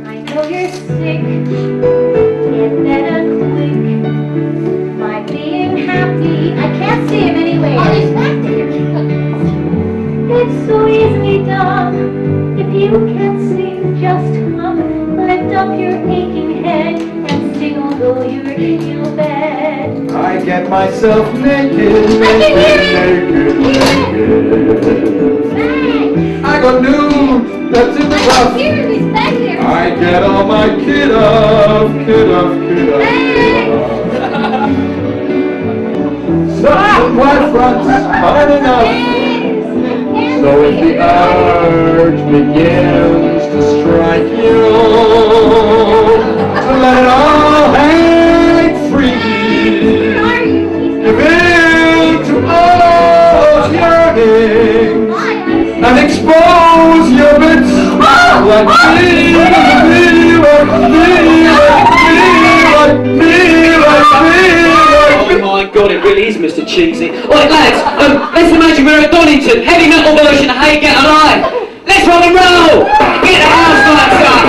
I know you're sick. Get better quick. By being happy. I can't see him anyway. Oh, he's back there. It's so easily done. If you can't sing, just hum. Lift up your aching head and sing although you're in your bed. I get myself naked, naked. I got nude, that's in the cup. I get all my kid off, kid off, kid off, kid off. Some white fronts hard enough. So if the urge begins to strike you, to let it all hang free, give in to all yearnings, and expose your bits like me, like me, like me, like me, like me. Oh my God, it really is Mr. Cheesy. Right, lads, let's imagine we're at Donington, heavy metal version of Hey Get Alive. Let's rock and roll! Get the house lights up!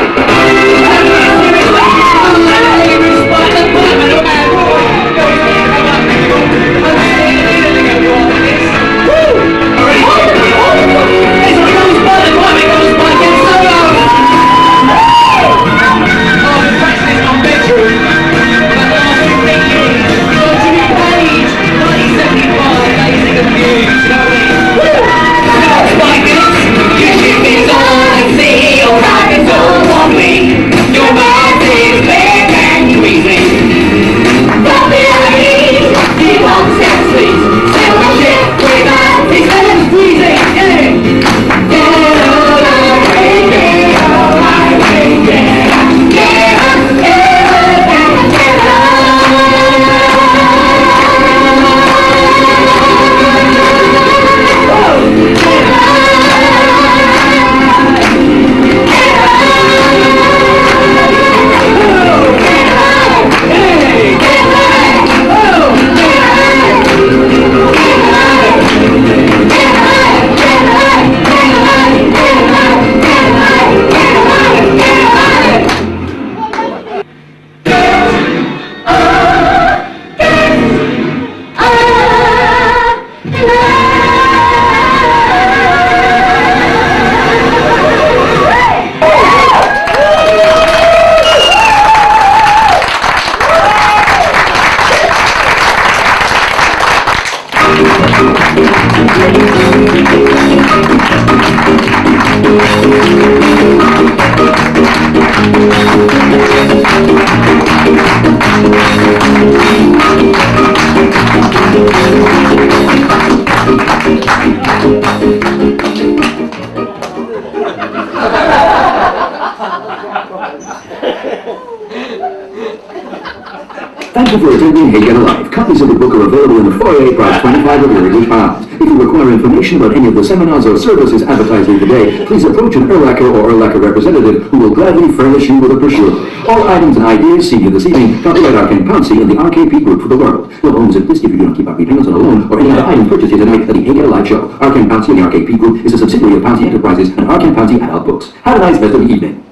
Thank you for attending Hey Get Alive. Copies of the book are available in the foyer, price 25 of your English pounds. If you require information about any of the seminars or services advertised here today, please approach an Erlacher or Erlacher representative who will gladly furnish you with a brochure. All items and ideas seen here this evening copyright Arcane Pouncy and the RKP Group for the world. You'll own this if you do not keep up repayments on a loan or any other items purchased here tonight at the Hey Get a Live show. Arcane Pouncy and the RKP Group is a subsidiary of Pouncy Enterprises and Arcane Pouncy Adult Books. Have a nice rest of the evening.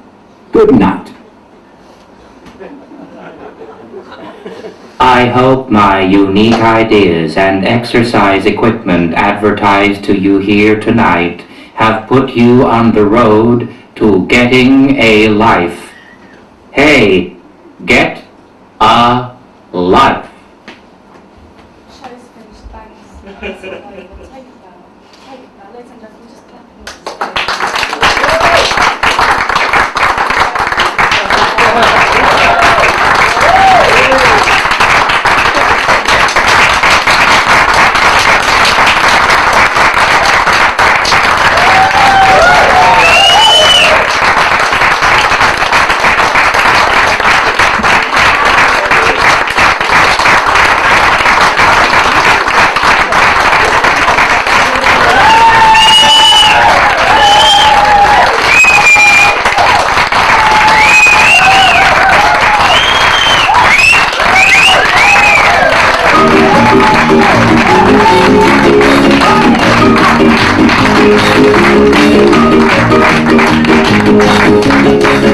Good night. I hope my unique ideas and exercise equipment advertised to you here tonight have put you on the road to getting a life. Hey, get a life. Show's finished, thanks. Take a bow. Ladies and gentlemen, just clap and Thank you.